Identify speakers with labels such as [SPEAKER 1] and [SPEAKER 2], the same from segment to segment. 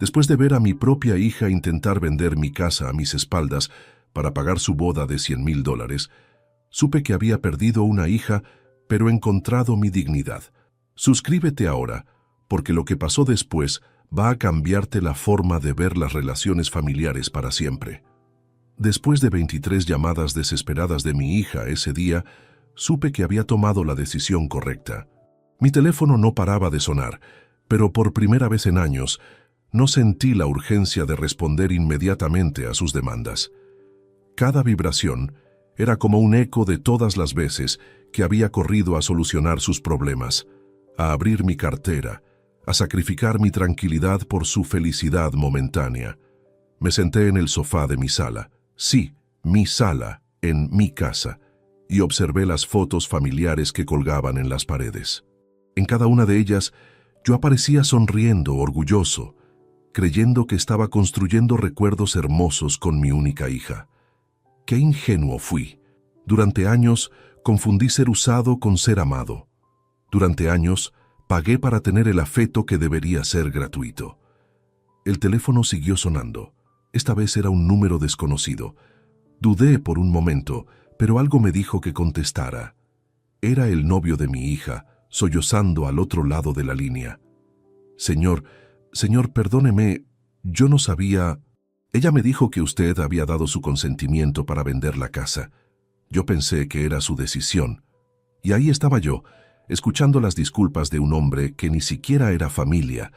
[SPEAKER 1] Después de ver a mi propia hija intentar vender mi casa a mis espaldas para pagar su boda de $100,000, supe que había perdido una hija, pero encontrado mi dignidad. Suscríbete ahora, porque lo que pasó después va a cambiarte la forma de ver las relaciones familiares para siempre. Después de 23 llamadas desesperadas de mi hija ese día, supe que había tomado la decisión correcta. Mi teléfono no paraba de sonar, pero por primera vez en años, no sentí la urgencia de responder inmediatamente a sus demandas. Cada vibración era como un eco de todas las veces que había corrido a solucionar sus problemas, a abrir mi cartera, a sacrificar mi tranquilidad por su felicidad momentánea. Me senté en el sofá de mi sala, sí, mi sala, en mi casa, y observé las fotos familiares que colgaban en las paredes. En cada una de ellas, yo aparecía sonriendo, orgulloso, creyendo que estaba construyendo recuerdos hermosos con mi única hija. ¡Qué ingenuo fui! Durante años, confundí ser usado con ser amado. Durante años, pagué para tener el afecto que debería ser gratuito. El teléfono siguió sonando. Esta vez era un número desconocido. Dudé por un momento, pero algo me dijo que contestara. Era el novio de mi hija, sollozando al otro lado de la línea. Señor, perdóneme, yo no sabía... Ella me dijo que usted había dado su consentimiento para vender la casa. Yo pensé que era su decisión. Y ahí estaba yo, escuchando las disculpas de un hombre que ni siquiera era familia,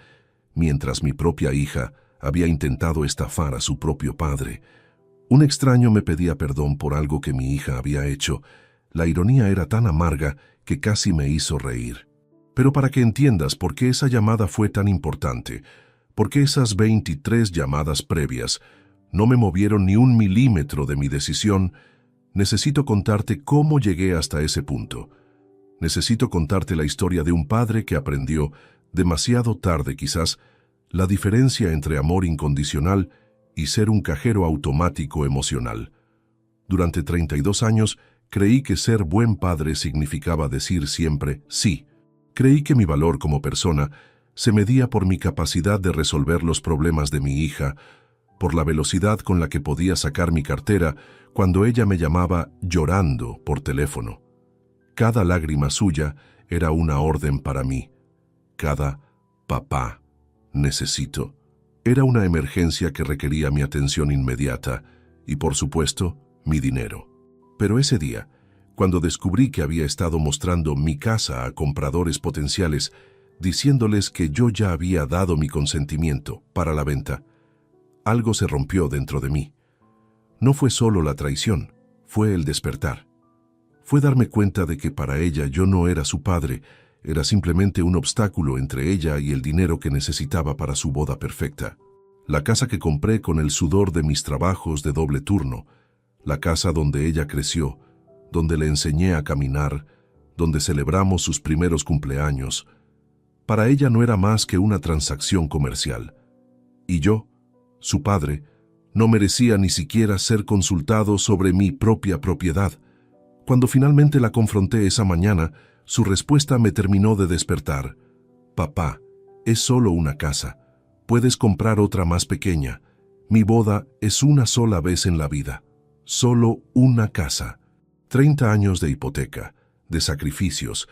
[SPEAKER 1] mientras mi propia hija había intentado estafar a su propio padre. Un extraño me pedía perdón por algo que mi hija había hecho. La ironía era tan amarga que casi me hizo reír. Pero para que entiendas por qué esa llamada fue tan importante, por qué esas 23 llamadas previas no me movieron ni un milímetro de mi decisión, necesito contarte cómo llegué hasta ese punto. Necesito contarte la historia de un padre que aprendió, demasiado tarde quizás, la diferencia entre amor incondicional y ser un cajero automático emocional. Durante 32 años creí que ser buen padre significaba decir siempre sí. Creí que mi valor como persona se medía por mi capacidad de resolver los problemas de mi hija, por la velocidad con la que podía sacar mi cartera cuando ella me llamaba llorando por teléfono. Cada lágrima suya era una orden para mí. Cada papá necesito era una emergencia que requería mi atención inmediata y, por supuesto, mi dinero. Pero ese día, cuando descubrí que había estado mostrando mi casa a compradores potenciales, diciéndoles que yo ya había dado mi consentimiento para la venta, algo se rompió dentro de mí. No fue solo la traición, fue el despertar. Fue darme cuenta de que para ella yo no era su padre, era simplemente un obstáculo entre ella y el dinero que necesitaba para su boda perfecta. La casa que compré con el sudor de mis trabajos de doble turno, la casa donde ella creció, donde le enseñé a caminar, donde celebramos sus primeros cumpleaños, para ella no era más que una transacción comercial. Y yo, su padre, no merecía ni siquiera ser consultado sobre mi propia propiedad. Cuando finalmente la confronté esa mañana, su respuesta me terminó de despertar. Papá, es solo una casa. Puedes comprar otra más pequeña. Mi boda es una sola vez en la vida. Solo una casa. 30 años de hipoteca, de sacrificios,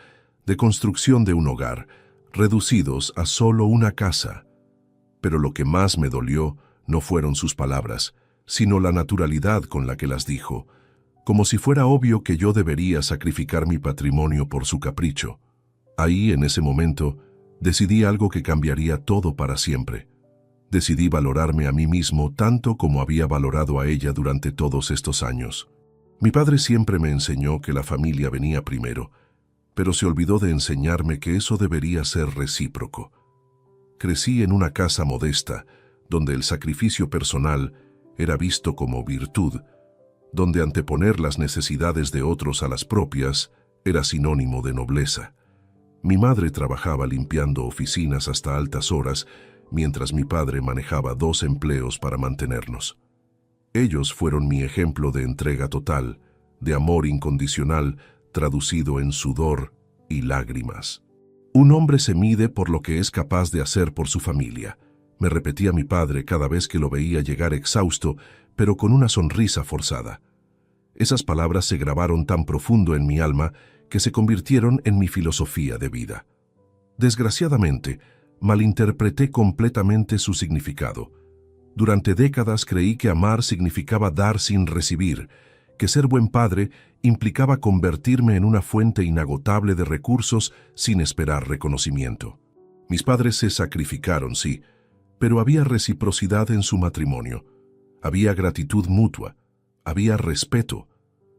[SPEAKER 1] de construcción de un hogar, reducidos a solo una casa. Pero lo que más me dolió no fueron sus palabras, sino la naturalidad con la que las dijo, como si fuera obvio que yo debería sacrificar mi patrimonio por su capricho. Ahí, en ese momento, decidí algo que cambiaría todo para siempre. Decidí valorarme a mí mismo tanto como había valorado a ella durante todos estos años. Mi padre siempre me enseñó que la familia venía primero, pero se olvidó de enseñarme que eso debería ser recíproco. Crecí en una casa modesta, donde el sacrificio personal era visto como virtud, donde anteponer las necesidades de otros a las propias era sinónimo de nobleza. Mi madre trabajaba limpiando oficinas hasta altas horas, mientras mi padre manejaba 2 empleos para mantenernos. Ellos fueron mi ejemplo de entrega total, de amor incondicional, traducido en sudor y lágrimas. Un hombre se mide por lo que es capaz de hacer por su familia, me repetía mi padre cada vez que lo veía llegar exhausto, pero con una sonrisa forzada. Esas palabras se grabaron tan profundo en mi alma que se convirtieron en mi filosofía de vida. Desgraciadamente, malinterpreté completamente su significado. Durante décadas creí que amar significaba dar sin recibir, que ser buen padre implicaba convertirme en una fuente inagotable de recursos sin esperar reconocimiento. Mis padres se sacrificaron, sí, pero había reciprocidad en su matrimonio. Había gratitud mutua, había respeto.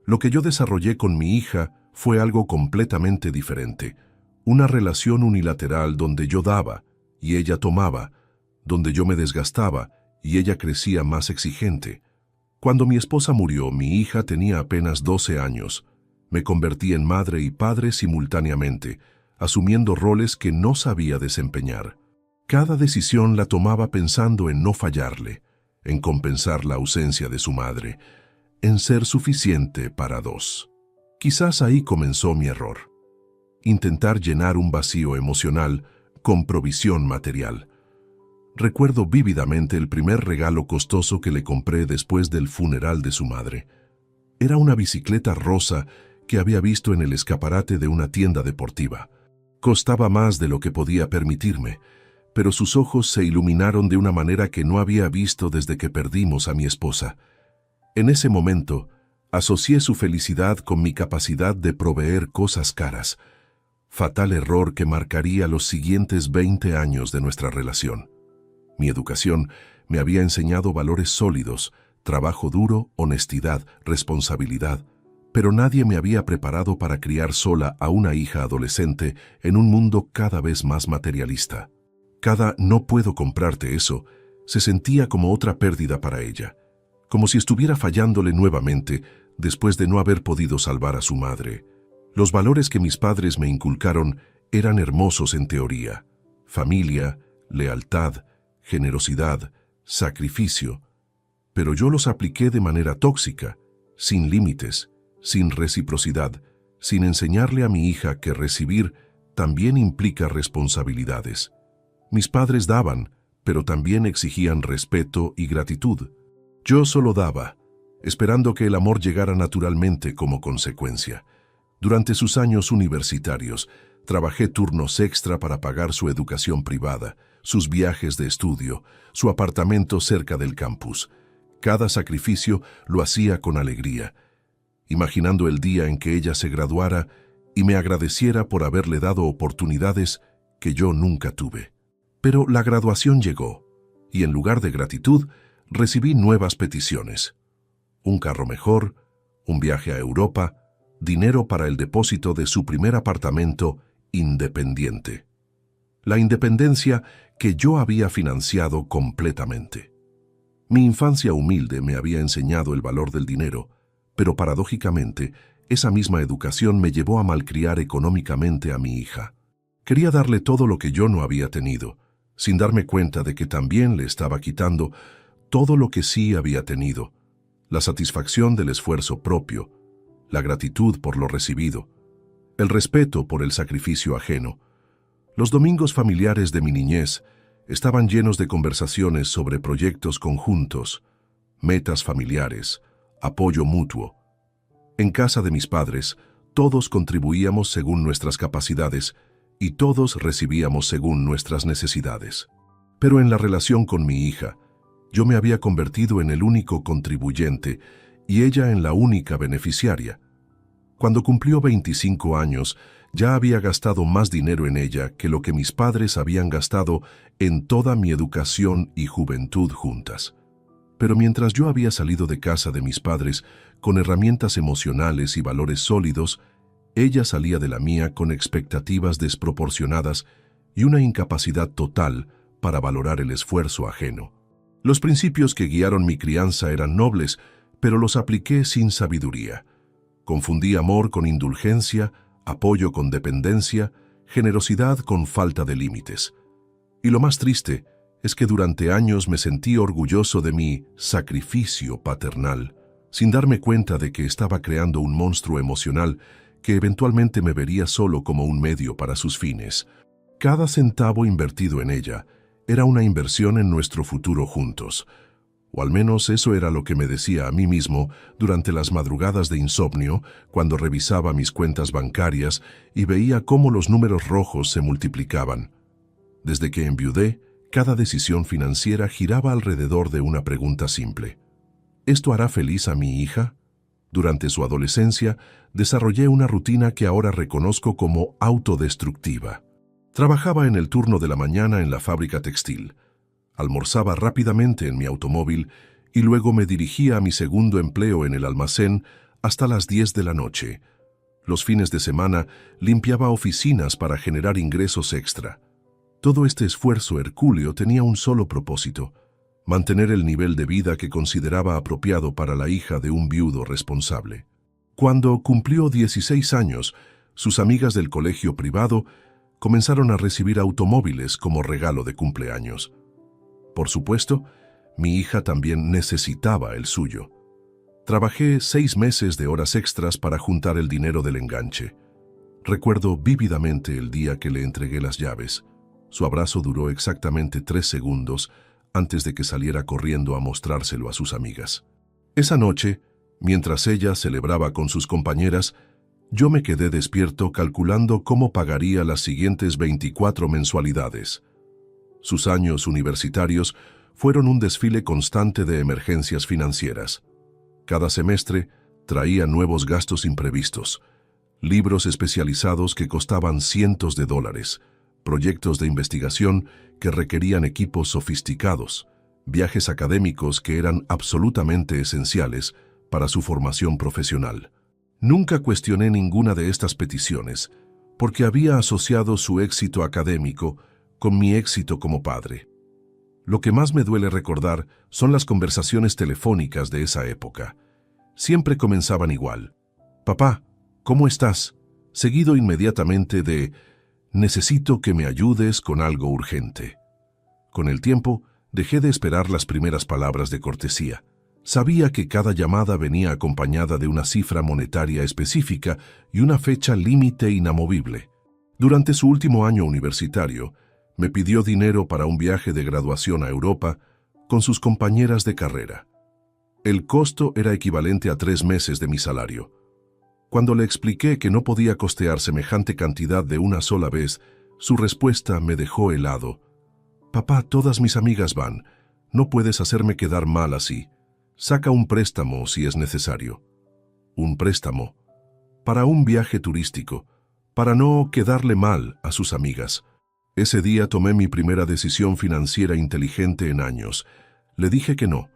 [SPEAKER 1] Lo que yo desarrollé con mi hija fue algo completamente diferente. Una relación unilateral donde yo daba y ella tomaba, donde yo me desgastaba y ella crecía más exigente. Cuando mi esposa murió, mi hija tenía apenas 12 años. Me convertí en madre y padre simultáneamente, asumiendo roles que no sabía desempeñar. Cada decisión la tomaba pensando en no fallarle, en compensar la ausencia de su madre, en ser suficiente para dos. Quizás ahí comenzó mi error. Intentar llenar un vacío emocional con provisión material. Recuerdo vívidamente el primer regalo costoso que le compré después del funeral de su madre. Era una bicicleta rosa que había visto en el escaparate de una tienda deportiva. Costaba más de lo que podía permitirme, pero sus ojos se iluminaron de una manera que no había visto desde que perdimos a mi esposa. En ese momento, asocié su felicidad con mi capacidad de proveer cosas caras. Fatal error que marcaría los siguientes 20 años de nuestra relación. Mi educación me había enseñado valores sólidos, trabajo duro, honestidad, responsabilidad, pero nadie me había preparado para criar sola a una hija adolescente en un mundo cada vez más materialista. Cada "no puedo comprarte eso" se sentía como otra pérdida para ella, como si estuviera fallándole nuevamente después de no haber podido salvar a su madre. Los valores que mis padres me inculcaron eran hermosos en teoría: familia, lealtad, generosidad, sacrificio, pero yo los apliqué de manera tóxica, sin límites, sin reciprocidad, sin enseñarle a mi hija que recibir también implica responsabilidades. Mis padres daban, pero también exigían respeto y gratitud. Yo solo daba, esperando que el amor llegara naturalmente como consecuencia. Durante sus años universitarios, trabajé turnos extra para pagar su educación privada, sus viajes de estudio, su apartamento cerca del campus. Cada sacrificio lo hacía con alegría, imaginando el día en que ella se graduara y me agradeciera por haberle dado oportunidades que yo nunca tuve. Pero la graduación llegó, y en lugar de gratitud, recibí nuevas peticiones. Un carro mejor, un viaje a Europa, dinero para el depósito de su primer apartamento independiente. La independencia que yo había financiado completamente. Mi infancia humilde me había enseñado el valor del dinero, pero paradójicamente, esa misma educación me llevó a malcriar económicamente a mi hija. Quería darle todo lo que yo no había tenido, sin darme cuenta de que también le estaba quitando todo lo que sí había tenido: la satisfacción del esfuerzo propio, la gratitud por lo recibido, el respeto por el sacrificio ajeno. Los domingos familiares de mi niñez estaban llenos de conversaciones sobre proyectos conjuntos, metas familiares, apoyo mutuo. En casa de mis padres, todos contribuíamos según nuestras capacidades y todos recibíamos según nuestras necesidades. Pero en la relación con mi hija, yo me había convertido en el único contribuyente y ella en la única beneficiaria. Cuando cumplió 25 años, ya había gastado más dinero en ella que lo que mis padres habían gastado en toda mi educación y juventud juntas. Pero mientras yo había salido de casa de mis padres con herramientas emocionales y valores sólidos, ella salía de la mía con expectativas desproporcionadas y una incapacidad total para valorar el esfuerzo ajeno. Los principios que guiaron mi crianza eran nobles, pero los apliqué sin sabiduría. Confundí amor con indulgencia, apoyo con dependencia, generosidad con falta de límites. Y lo más triste es que durante años me sentí orgulloso de mi sacrificio paternal, sin darme cuenta de que estaba creando un monstruo emocional que eventualmente me vería solo como un medio para sus fines. Cada centavo invertido en ella Era una inversión en nuestro futuro juntos. O al menos eso era lo que me decía a mí mismo durante las madrugadas de insomnio, cuando revisaba mis cuentas bancarias y veía cómo los números rojos se multiplicaban. Desde que enviudé, cada decisión financiera giraba alrededor de una pregunta simple. ¿Esto hará feliz a mi hija? Durante su adolescencia, desarrollé una rutina que ahora reconozco como autodestructiva. Trabajaba en el turno de la mañana en la fábrica textil. Almorzaba rápidamente en mi automóvil y luego me dirigía a mi segundo empleo en el almacén hasta las 10 de la noche. Los fines de semana limpiaba oficinas para generar ingresos extra. Todo este esfuerzo hercúleo tenía un solo propósito: mantener el nivel de vida que consideraba apropiado para la hija de un viudo responsable. Cuando cumplió 16 años, sus amigas del colegio privado comenzaron a recibir automóviles como regalo de cumpleaños. Por supuesto, mi hija también necesitaba el suyo. Trabajé 6 meses de horas extras para juntar el dinero del enganche. Recuerdo vívidamente el día que le entregué las llaves. Su abrazo duró exactamente 3 segundos antes de que saliera corriendo a mostrárselo a sus amigas. Esa noche, mientras ella celebraba con sus compañeras, yo me quedé despierto calculando cómo pagaría las siguientes 24 mensualidades. Sus años universitarios fueron un desfile constante de emergencias financieras. Cada semestre traía nuevos gastos imprevistos: libros especializados que costaban cientos de dólares, proyectos de investigación que requerían equipos sofisticados, viajes académicos que eran absolutamente esenciales para su formación profesional. Nunca cuestioné ninguna de estas peticiones, porque había asociado su éxito académico con mi éxito como padre. Lo que más me duele recordar son las conversaciones telefónicas de esa época. Siempre comenzaban igual: «Papá, ¿cómo estás?», seguido inmediatamente de «necesito que me ayudes con algo urgente». Con el tiempo, dejé de esperar las primeras palabras de cortesía. Sabía que cada llamada venía acompañada de una cifra monetaria específica y una fecha límite inamovible. Durante su último año universitario, me pidió dinero para un viaje de graduación a Europa con sus compañeras de carrera. El costo era equivalente a 3 meses de mi salario. Cuando le expliqué que no podía costear semejante cantidad de una sola vez, su respuesta me dejó helado. «Papá, todas mis amigas van. No puedes hacerme quedar mal así. Saca un préstamo si es necesario». ¿Un préstamo? Para un viaje turístico, para no quedarle mal a sus amigas. Ese día tomé mi primera decisión financiera inteligente en años. Le dije que no.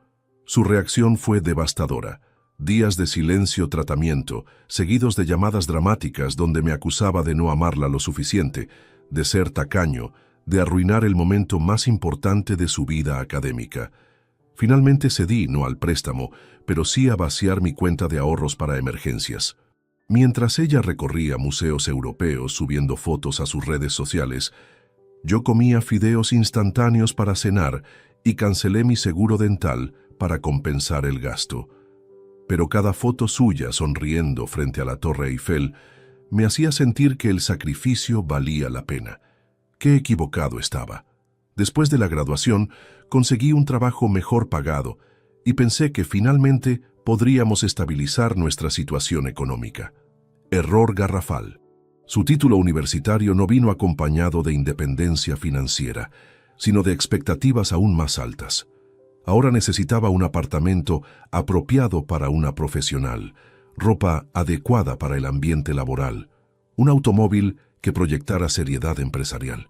[SPEAKER 1] Su reacción fue devastadora. Días de silencio tratamiento, seguidos de llamadas dramáticas donde me acusaba de no amarla lo suficiente, de ser tacaño, de arruinar el momento más importante de su vida académica. Finalmente cedí no al préstamo, pero sí a vaciar mi cuenta de ahorros para emergencias. Mientras ella recorría museos europeos subiendo fotos a sus redes sociales, yo comía fideos instantáneos para cenar y cancelé mi seguro dental para compensar el gasto. Pero cada foto suya sonriendo frente a la Torre Eiffel me hacía sentir que el sacrificio valía la pena. Qué equivocado estaba. Después de la graduación, conseguí un trabajo mejor pagado y pensé que finalmente podríamos estabilizar nuestra situación económica. Error garrafal. Su título universitario no vino acompañado de independencia financiera, sino de expectativas aún más altas. Ahora necesitaba un apartamento apropiado para una profesional, ropa adecuada para el ambiente laboral, un automóvil que proyectara seriedad empresarial.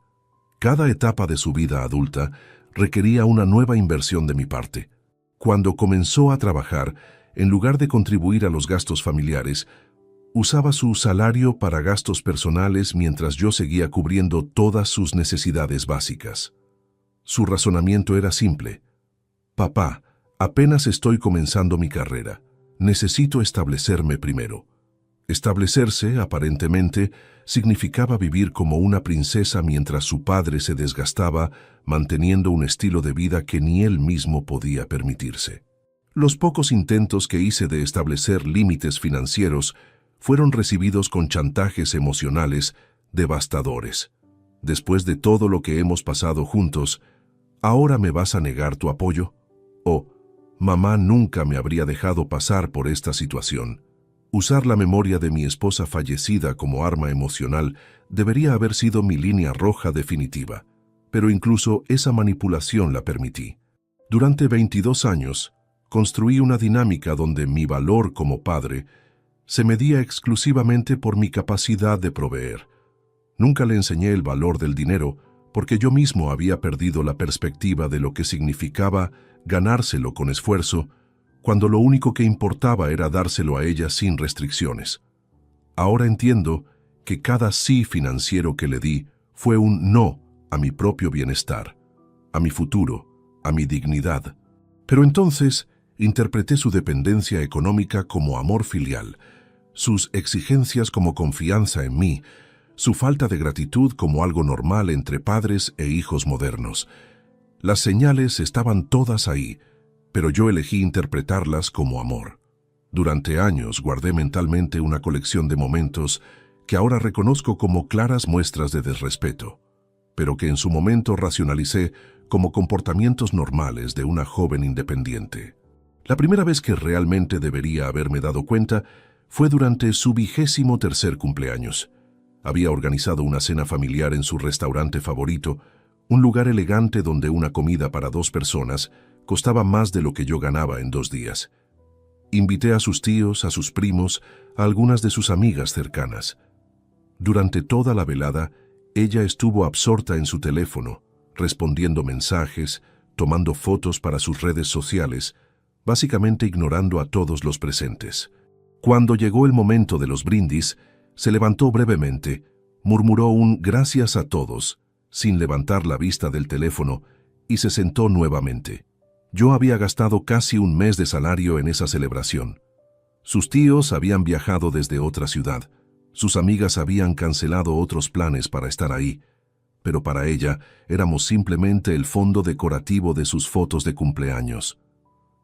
[SPEAKER 1] Cada etapa de su vida adulta requería una nueva inversión de mi parte. Cuando comenzó a trabajar, en lugar de contribuir a los gastos familiares, usaba su salario para gastos personales mientras yo seguía cubriendo todas sus necesidades básicas. Su razonamiento era simple: «Papá, apenas estoy comenzando mi carrera. Necesito establecerme primero». Establecerse, aparentemente, significaba vivir como una princesa mientras su padre se desgastaba manteniendo un estilo de vida que ni él mismo podía permitirse. Los pocos intentos que hice de establecer límites financieros fueron recibidos con chantajes emocionales devastadores. Después de todo lo que hemos pasado juntos, ¿ahora me vas a negar tu apoyo? O, mamá nunca me habría dejado pasar por esta situación. Usar la memoria de mi esposa fallecida como arma emocional debería haber sido mi línea roja definitiva, pero incluso esa manipulación la permití. Durante 22 años, construí una dinámica donde mi valor como padre se medía exclusivamente por mi capacidad de proveer. Nunca le enseñé el valor del dinero porque yo mismo había perdido la perspectiva de lo que significaba ganárselo con esfuerzo, cuando lo único que importaba era dárselo a ella sin restricciones. Ahora entiendo que cada sí financiero que le di fue un no a mi propio bienestar, a mi futuro, a mi dignidad. Pero entonces interpreté su dependencia económica como amor filial, sus exigencias como confianza en mí, su falta de gratitud como algo normal entre padres e hijos modernos. Las señales estaban todas ahí, pero yo elegí interpretarlas como amor. Durante años guardé mentalmente una colección de momentos que ahora reconozco como claras muestras de desrespeto, pero que en su momento racionalicé como comportamientos normales de una joven independiente. La primera vez que realmente debería haberme dado cuenta fue durante su 23º cumpleaños. Había organizado una cena familiar en su restaurante favorito, un lugar elegante donde una comida para 2 personas costaba más de lo que yo ganaba en 2 días. Invité a sus tíos, a sus primos, a algunas de sus amigas cercanas. Durante toda la velada, ella estuvo absorta en su teléfono, respondiendo mensajes, tomando fotos para sus redes sociales, básicamente ignorando a todos los presentes. Cuando llegó el momento de los brindis, se levantó brevemente, murmuró un gracias a todos, sin levantar la vista del teléfono, y se sentó nuevamente. Yo había gastado casi un mes de salario en esa celebración. Sus tíos habían viajado desde otra ciudad. Sus amigas habían cancelado otros planes para estar ahí, pero para ella éramos simplemente el fondo decorativo de sus fotos de cumpleaños.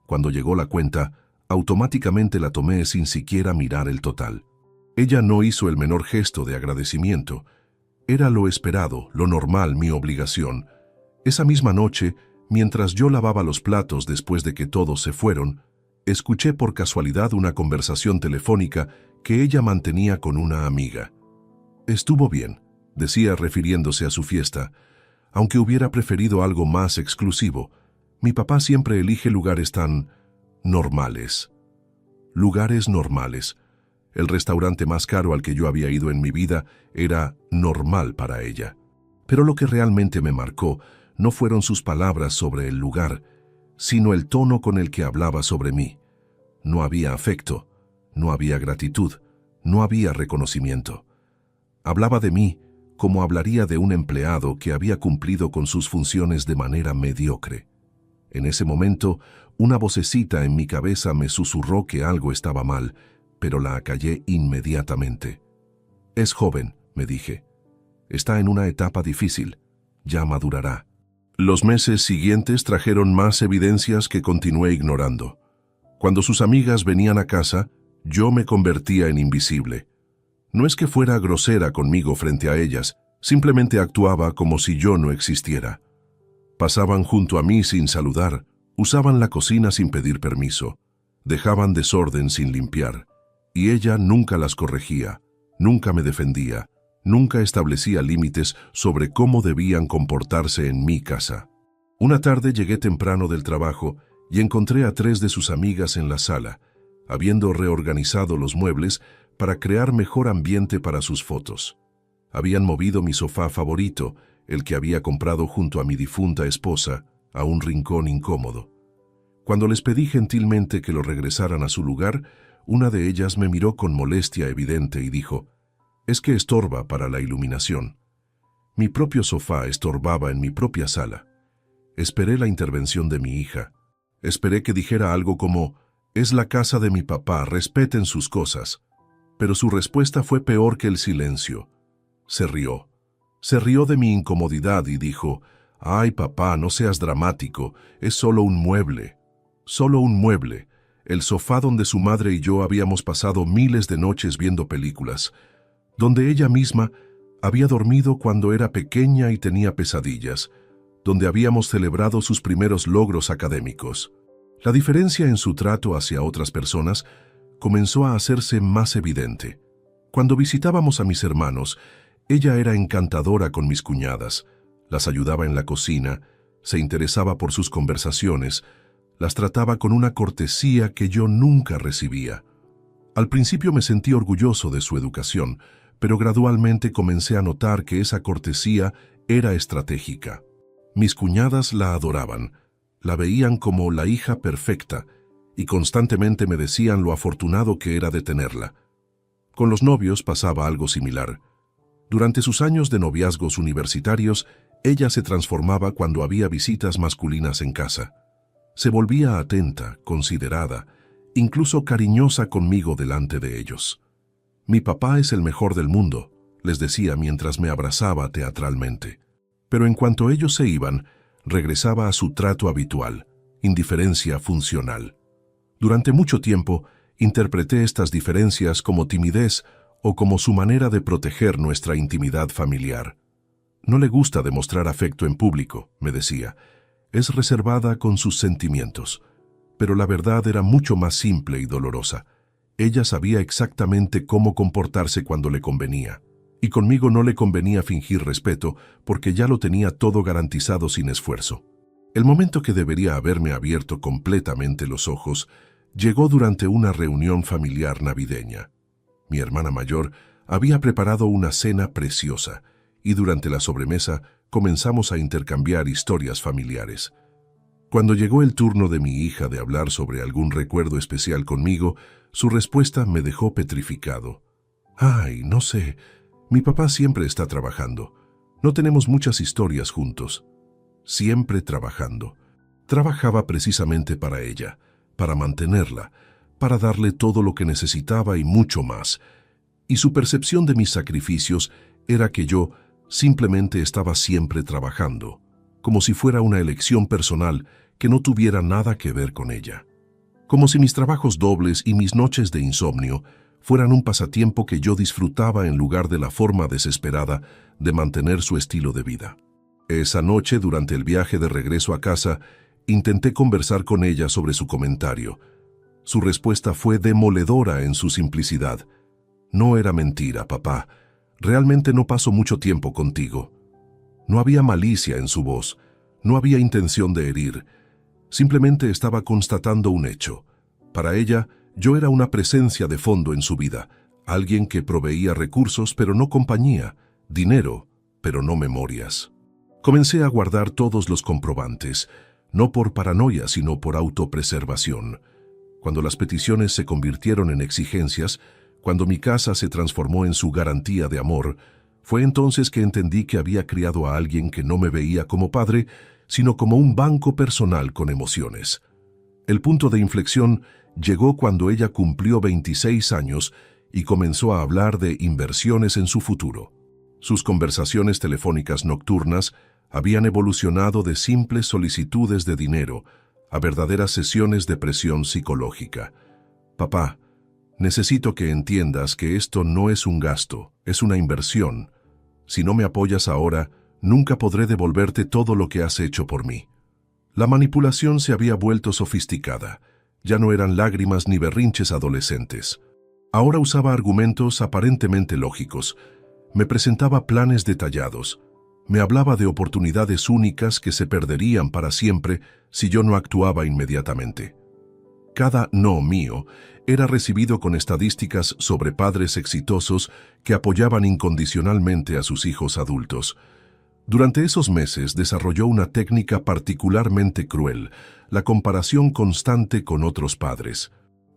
[SPEAKER 1] Cuando llegó la cuenta, automáticamente la tomé sin siquiera mirar el total. Ella no hizo el menor gesto de agradecimiento. Era lo esperado, lo normal, mi obligación. Esa misma noche, mientras yo lavaba los platos después de que todos se fueron, escuché por casualidad una conversación telefónica que ella mantenía con una amiga. Estuvo bien, decía refiriéndose a su fiesta, aunque hubiera preferido algo más exclusivo. Mi papá siempre elige lugares tan normales. Lugares normales. El restaurante más caro al que yo había ido en mi vida era normal para ella. Pero lo que realmente me marcó no fueron sus palabras sobre el lugar, sino el tono con el que hablaba sobre mí. No había afecto, no había gratitud, no había reconocimiento. Hablaba de mí como hablaría de un empleado que había cumplido con sus funciones de manera mediocre. En ese momento, una vocecita en mi cabeza me susurró que algo estaba mal, pero la acallé inmediatamente. Es joven, me dije. Está en una etapa difícil. Ya madurará. Los meses siguientes trajeron más evidencias que continué ignorando. Cuando sus amigas venían a casa, yo me convertía en invisible. No es que fuera grosera conmigo frente a ellas, simplemente actuaba como si yo no existiera. Pasaban junto a mí sin saludar, usaban la cocina sin pedir permiso, dejaban desorden sin limpiar, y ella nunca las corregía, nunca me defendía, nunca establecía límites sobre cómo debían comportarse en mi casa. Una tarde llegué temprano del trabajo y encontré a 3 de sus amigas en la sala, habiendo reorganizado los muebles para crear mejor ambiente para sus fotos. Habían movido mi sofá favorito, el que había comprado junto a mi difunta esposa, a un rincón incómodo. Cuando les pedí gentilmente que lo regresaran a su lugar, una de ellas me miró con molestia evidente y dijo: «Es que estorba para la iluminación». Mi propio sofá estorbaba en mi propia sala. Esperé la intervención de mi hija. Esperé que dijera algo como: «Es la casa de mi papá, respeten sus cosas». Pero su respuesta fue peor que el silencio. Se rió. Se rió de mi incomodidad y dijo: «Ay, papá, no seas dramático, es solo un mueble». Solo un mueble, el sofá donde su madre y yo habíamos pasado miles de noches viendo películas, donde ella misma había dormido cuando era pequeña y tenía pesadillas, donde habíamos celebrado sus primeros logros académicos. La diferencia en su trato hacia otras personas comenzó a hacerse más evidente. Cuando visitábamos a mis hermanos, ella era encantadora con mis cuñadas, las ayudaba en la cocina, se interesaba por sus conversaciones, las trataba con una cortesía que yo nunca recibía. Al principio me sentí orgulloso de su educación, pero gradualmente comencé a notar que esa cortesía era estratégica. Mis cuñadas la adoraban, la veían como la hija perfecta y constantemente me decían lo afortunado que era de tenerla. Con los novios pasaba algo similar. Durante sus años de noviazgos universitarios, ella se transformaba cuando había visitas masculinas en casa. Se volvía atenta, considerada, incluso cariñosa conmigo delante de ellos. «Mi papá es el mejor del mundo», les decía mientras me abrazaba teatralmente. Pero en cuanto ellos se iban, regresaba a su trato habitual, indiferencia funcional. Durante mucho tiempo, interpreté estas diferencias como timidez o como su manera de proteger nuestra intimidad familiar. «No le gusta demostrar afecto en público», me decía. «Es reservada con sus sentimientos». Pero la verdad era mucho más simple y dolorosa. Ella sabía exactamente cómo comportarse cuando le convenía. Y conmigo no le convenía fingir respeto porque ya lo tenía todo garantizado sin esfuerzo. El momento que debería haberme abierto completamente los ojos llegó durante una reunión familiar navideña. Mi hermana mayor había preparado una cena preciosa y durante la sobremesa comenzamos a intercambiar historias familiares. Cuando llegó el turno de mi hija de hablar sobre algún recuerdo especial conmigo, su respuesta me dejó petrificado. «Ay, no sé, mi papá siempre está trabajando. No tenemos muchas historias juntos». Siempre trabajando. Trabajaba precisamente para ella, para mantenerla, para darle todo lo que necesitaba y mucho más. Y su percepción de mis sacrificios era que yo simplemente estaba siempre trabajando, como si fuera una elección personal que no tuviera nada que ver con ella. Como si mis trabajos dobles y mis noches de insomnio fueran un pasatiempo que yo disfrutaba en lugar de la forma desesperada de mantener su estilo de vida. Esa noche, durante el viaje de regreso a casa, intenté conversar con ella sobre su comentario. Su respuesta fue demoledora en su simplicidad. «No era mentira, papá. Realmente no paso mucho tiempo contigo». No había malicia en su voz, no había intención de herir. Simplemente estaba constatando un hecho. Para ella, yo era una presencia de fondo en su vida, alguien que proveía recursos pero no compañía, dinero pero no memorias. Comencé a guardar todos los comprobantes, no por paranoia sino por autopreservación. Cuando las peticiones se convirtieron en exigencias, cuando mi casa se transformó en su garantía de amor, fue entonces que entendí que había criado a alguien que no me veía como padre, sino como un banco personal con emociones. El punto de inflexión llegó cuando ella cumplió 26 años y comenzó a hablar de inversiones en su futuro. Sus conversaciones telefónicas nocturnas habían evolucionado de simples solicitudes de dinero a verdaderas sesiones de presión psicológica. «Papá, necesito que entiendas que esto no es un gasto, es una inversión. Si no me apoyas ahora, nunca podré devolverte todo lo que has hecho por mí». La manipulación se había vuelto sofisticada. Ya no eran lágrimas ni berrinches adolescentes. Ahora usaba argumentos aparentemente lógicos. Me presentaba planes detallados. Me hablaba de oportunidades únicas que se perderían para siempre si yo no actuaba inmediatamente. Cada no mío era recibido con estadísticas sobre padres exitosos que apoyaban incondicionalmente a sus hijos adultos. Durante esos meses desarrolló una técnica particularmente cruel, la comparación constante con otros padres.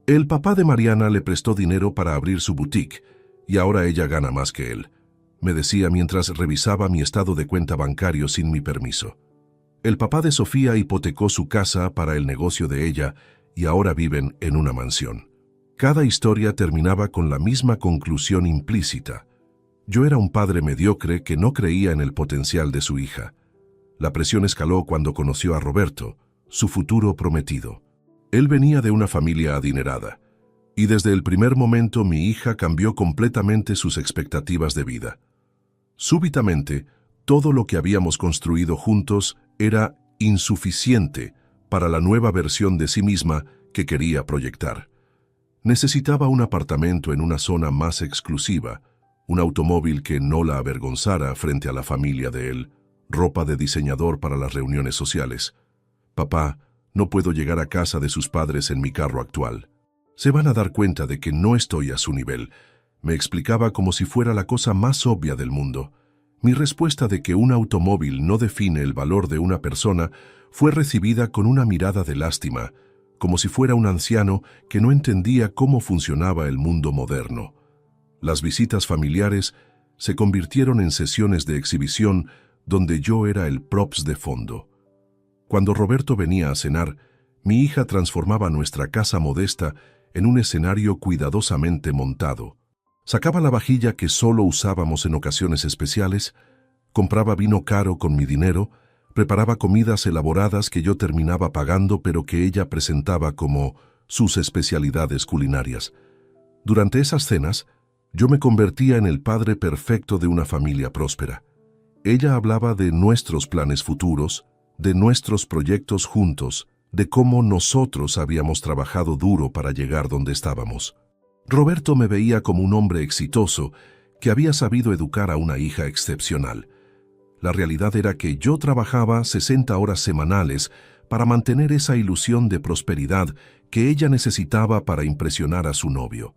[SPEAKER 1] El papá de Mariana le prestó dinero para abrir su boutique, y ahora ella gana más que él, me decía mientras revisaba mi estado de cuenta bancario sin mi permiso. El papá de Sofía hipotecó su casa para el negocio de ella y ahora viven en una mansión. Cada historia terminaba con la misma conclusión implícita. Yo era un padre mediocre que no creía en el potencial de su hija. La presión escaló cuando conoció a Roberto, su futuro prometido. Él venía de una familia adinerada, y desde el primer momento mi hija cambió completamente sus expectativas de vida. Súbitamente, todo lo que habíamos construido juntos era insuficiente para la nueva versión de sí misma que quería proyectar. Necesitaba un apartamento en una zona más exclusiva, un automóvil que no la avergonzara frente a la familia de él, ropa de diseñador para las reuniones sociales. Papá, no puedo llegar a casa de sus padres en mi carro actual. Se van a dar cuenta de que no estoy a su nivel. Me explicaba como si fuera la cosa más obvia del mundo. Mi respuesta de que un automóvil no define el valor de una persona fue recibida con una mirada de lástima, como si fuera un anciano que no entendía cómo funcionaba el mundo moderno. Las visitas familiares se convirtieron en sesiones de exhibición donde yo era el props de fondo. Cuando Roberto venía a cenar, mi hija transformaba nuestra casa modesta en un escenario cuidadosamente montado. Sacaba la vajilla que solo usábamos en ocasiones especiales, compraba vino caro con mi dinero, preparaba comidas elaboradas que yo terminaba pagando pero que ella presentaba como sus especialidades culinarias. Durante esas cenas, yo me convertía en el padre perfecto de una familia próspera. Ella hablaba de nuestros planes futuros, de nuestros proyectos juntos, de cómo nosotros habíamos trabajado duro para llegar donde estábamos. Roberto me veía como un hombre exitoso que había sabido educar a una hija excepcional. La realidad era que yo trabajaba 60 horas semanales para mantener esa ilusión de prosperidad que ella necesitaba para impresionar a su novio.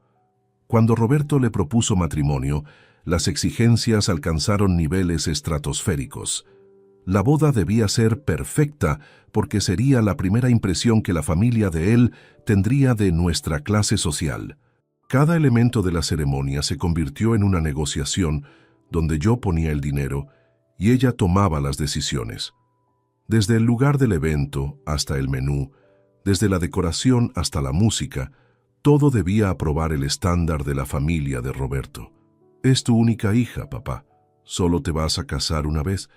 [SPEAKER 1] Cuando Roberto le propuso matrimonio, las exigencias alcanzaron niveles estratosféricos. La boda debía ser perfecta porque sería la primera impresión que la familia de él tendría de nuestra clase social. Cada elemento de la ceremonia se convirtió en una negociación donde yo ponía el dinero y ella tomaba las decisiones. Desde el lugar del evento hasta el menú, desde la decoración hasta la música, todo debía aprobar el estándar de la familia de Roberto. «Es tu única hija, papá. Solo te vas a casar una vez»,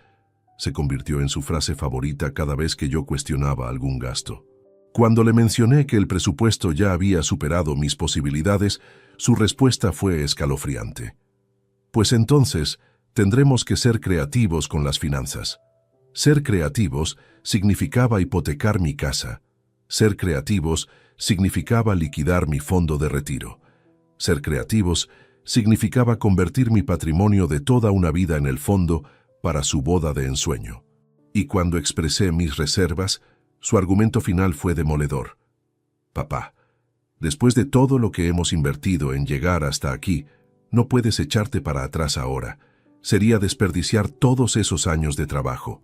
[SPEAKER 1] se convirtió en su frase favorita cada vez que yo cuestionaba algún gasto. Cuando le mencioné que el presupuesto ya había superado mis posibilidades, su respuesta fue escalofriante. «Pues entonces, tendremos que ser creativos con las finanzas». Ser creativos significaba hipotecar mi casa. Ser creativos significaba liquidar mi fondo de retiro. Ser creativos significaba convertir mi patrimonio de toda una vida en el fondo para su boda de ensueño. Y cuando expresé mis reservas, su argumento final fue demoledor. «Papá, después de todo lo que hemos invertido en llegar hasta aquí, no puedes echarte para atrás ahora. Sería desperdiciar todos esos años de trabajo.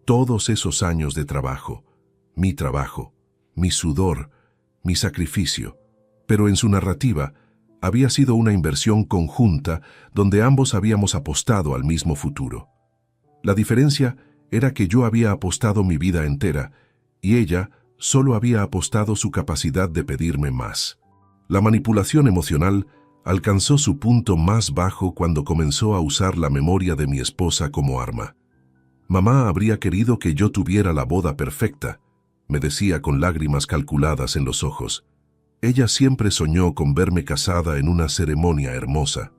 [SPEAKER 1] Todos esos años de trabajo. Mi trabajo, mi sudor, mi sacrificio». Pero en su narrativa, había sido una inversión conjunta donde ambos habíamos apostado al mismo futuro. La diferencia era que yo había apostado mi vida entera y ella solo había apostado su capacidad de pedirme más. La manipulación emocional alcanzó su punto más bajo cuando comenzó a usar la memoria de mi esposa como arma. «Mamá habría querido que yo tuviera la boda perfecta», me decía con lágrimas calculadas en los ojos. «Ella siempre soñó con verme casada en una ceremonia hermosa».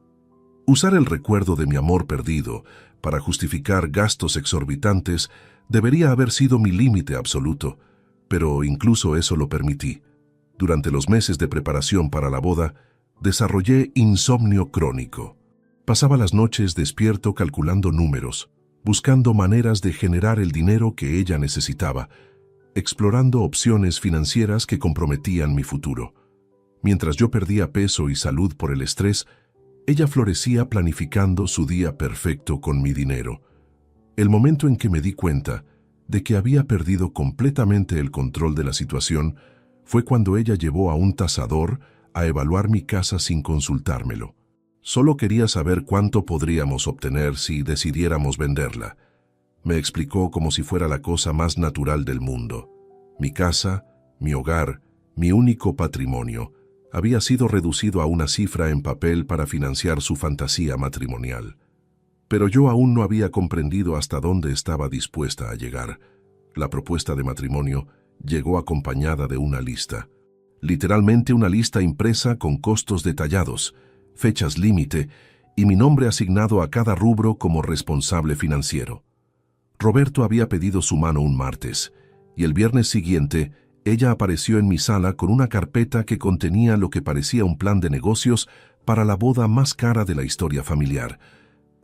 [SPEAKER 1] Usar el recuerdo de mi amor perdido para justificar gastos exorbitantes debería haber sido mi límite absoluto, pero incluso eso lo permití. Durante los meses de preparación para la boda, desarrollé insomnio crónico. Pasaba las noches despierto calculando números, buscando maneras de generar el dinero que ella necesitaba, explorando opciones financieras que comprometían mi futuro. Mientras yo perdía peso y salud por el estrés, ella florecía planificando su día perfecto con mi dinero. El momento en que me di cuenta de que había perdido completamente el control de la situación fue cuando ella llevó a un tasador a evaluar mi casa sin consultármelo. Solo quería saber cuánto podríamos obtener si decidiéramos venderla. Me explicó como si fuera la cosa más natural del mundo. Mi casa, mi hogar, mi único patrimonio, había sido reducido a una cifra en papel para financiar su fantasía matrimonial. Pero yo aún no había comprendido hasta dónde estaba dispuesta a llegar. La propuesta de matrimonio llegó acompañada de una lista. Literalmente una lista impresa con costos detallados, fechas límite y mi nombre asignado a cada rubro como responsable financiero. Roberto había pedido su mano un martes, y el viernes siguiente ella apareció en mi sala con una carpeta que contenía lo que parecía un plan de negocios para la boda más cara de la historia familiar.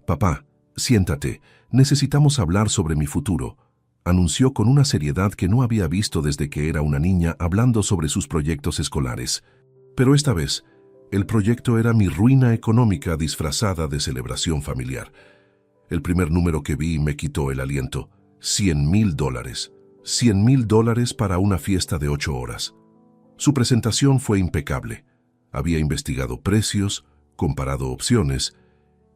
[SPEAKER 1] «Papá, siéntate, necesitamos hablar sobre mi futuro», anunció con una seriedad que no había visto desde que era una niña hablando sobre sus proyectos escolares. Pero esta vez, el proyecto era mi ruina económica disfrazada de celebración familiar. El primer número que vi me quitó el aliento. $100,000. $100,000 para una fiesta de 8 horas. Su presentación fue impecable. Había investigado precios, comparado opciones,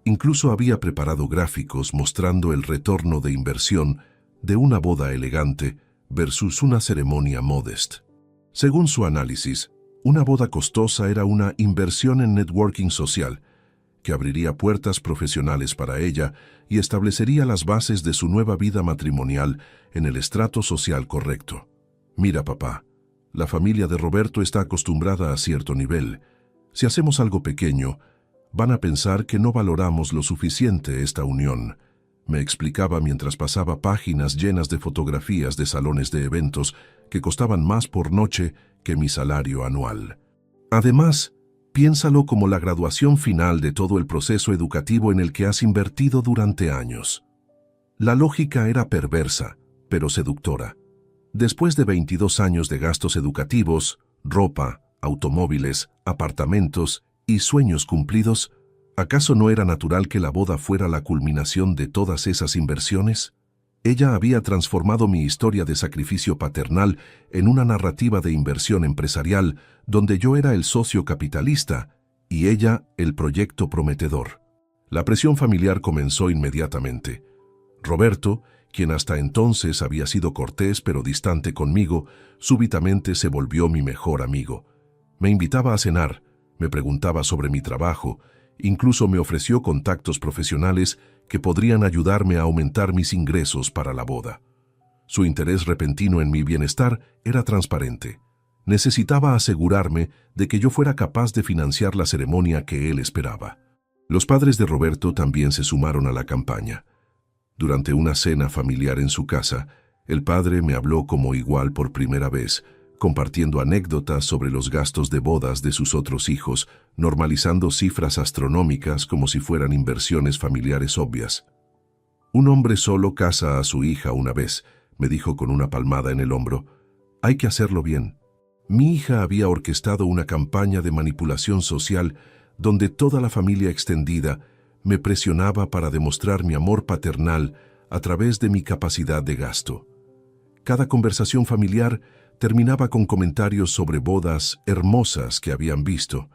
[SPEAKER 1] incluso había preparado gráficos mostrando el retorno de inversión de una boda elegante versus una ceremonia modest. Según su análisis, una boda costosa era una inversión en networking social, que abriría puertas profesionales para ella y establecería las bases de su nueva vida matrimonial en el estrato social correcto. «Mira, papá, la familia de Roberto está acostumbrada a cierto nivel. Si hacemos algo pequeño, van a pensar que no valoramos lo suficiente esta unión», me explicaba mientras pasaba páginas llenas de fotografías de salones de eventos que costaban más por noche que mi salario anual. «Además, piénsalo como la graduación final de todo el proceso educativo en el que has invertido durante años». La lógica era perversa, pero seductora. Después de 22 años de gastos educativos, ropa, automóviles, apartamentos y sueños cumplidos, ¿acaso no era natural que la boda fuera la culminación de todas esas inversiones? Ella había transformado mi historia de sacrificio paternal en una narrativa de inversión empresarial donde yo era el socio capitalista y ella el proyecto prometedor. La presión familiar comenzó inmediatamente. Roberto, quien hasta entonces había sido cortés pero distante conmigo, súbitamente se volvió mi mejor amigo. Me invitaba a cenar, me preguntaba sobre mi trabajo, incluso me ofreció contactos profesionales que podrían ayudarme a aumentar mis ingresos para la boda. Su interés repentino en mi bienestar era transparente. Necesitaba asegurarme de que yo fuera capaz de financiar la ceremonia que él esperaba. Los padres de Roberto también se sumaron a la campaña. Durante una cena familiar en su casa, el padre me habló como igual por primera vez, compartiendo anécdotas sobre los gastos de bodas de sus otros hijos, normalizando cifras astronómicas como si fueran inversiones familiares obvias. «Un hombre solo casa a su hija una vez», me dijo con una palmada en el hombro. «Hay que hacerlo bien». Mi hija había orquestado una campaña de manipulación social donde toda la familia extendida me presionaba para demostrar mi amor paternal a través de mi capacidad de gasto. Cada conversación familiar terminaba con comentarios sobre bodas hermosas que habían visto.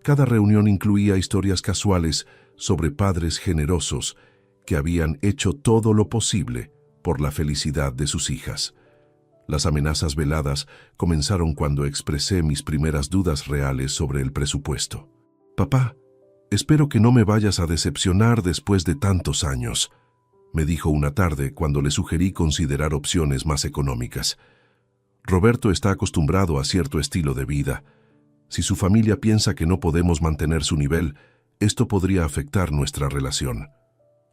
[SPEAKER 1] Cada reunión incluía historias casuales sobre padres generosos que habían hecho todo lo posible por la felicidad de sus hijas. Las amenazas veladas comenzaron cuando expresé mis primeras dudas reales sobre el presupuesto. «Papá, espero que no me vayas a decepcionar después de tantos años», me dijo una tarde cuando le sugerí considerar opciones más económicas. «Roberto está acostumbrado a cierto estilo de vida. Si su familia piensa que no podemos mantener su nivel, esto podría afectar nuestra relación».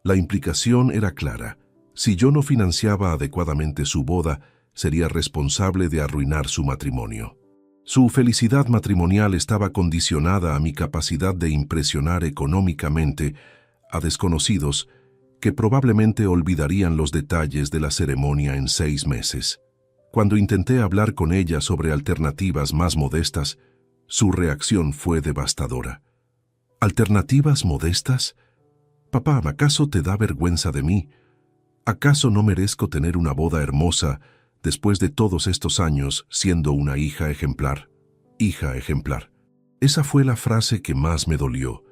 [SPEAKER 1] La implicación era clara. Si yo no financiaba adecuadamente su boda, sería responsable de arruinar su matrimonio. Su felicidad matrimonial estaba condicionada a mi capacidad de impresionar económicamente a desconocidos que probablemente olvidarían los detalles de la ceremonia en 6 meses. Cuando intenté hablar con ella sobre alternativas más modestas, su reacción fue devastadora. ¿Alternativas modestas? Papá, ¿acaso te da vergüenza de mí? ¿Acaso no merezco tener una boda hermosa después de todos estos años siendo una hija ejemplar? Hija ejemplar. Esa fue la frase que más me dolió,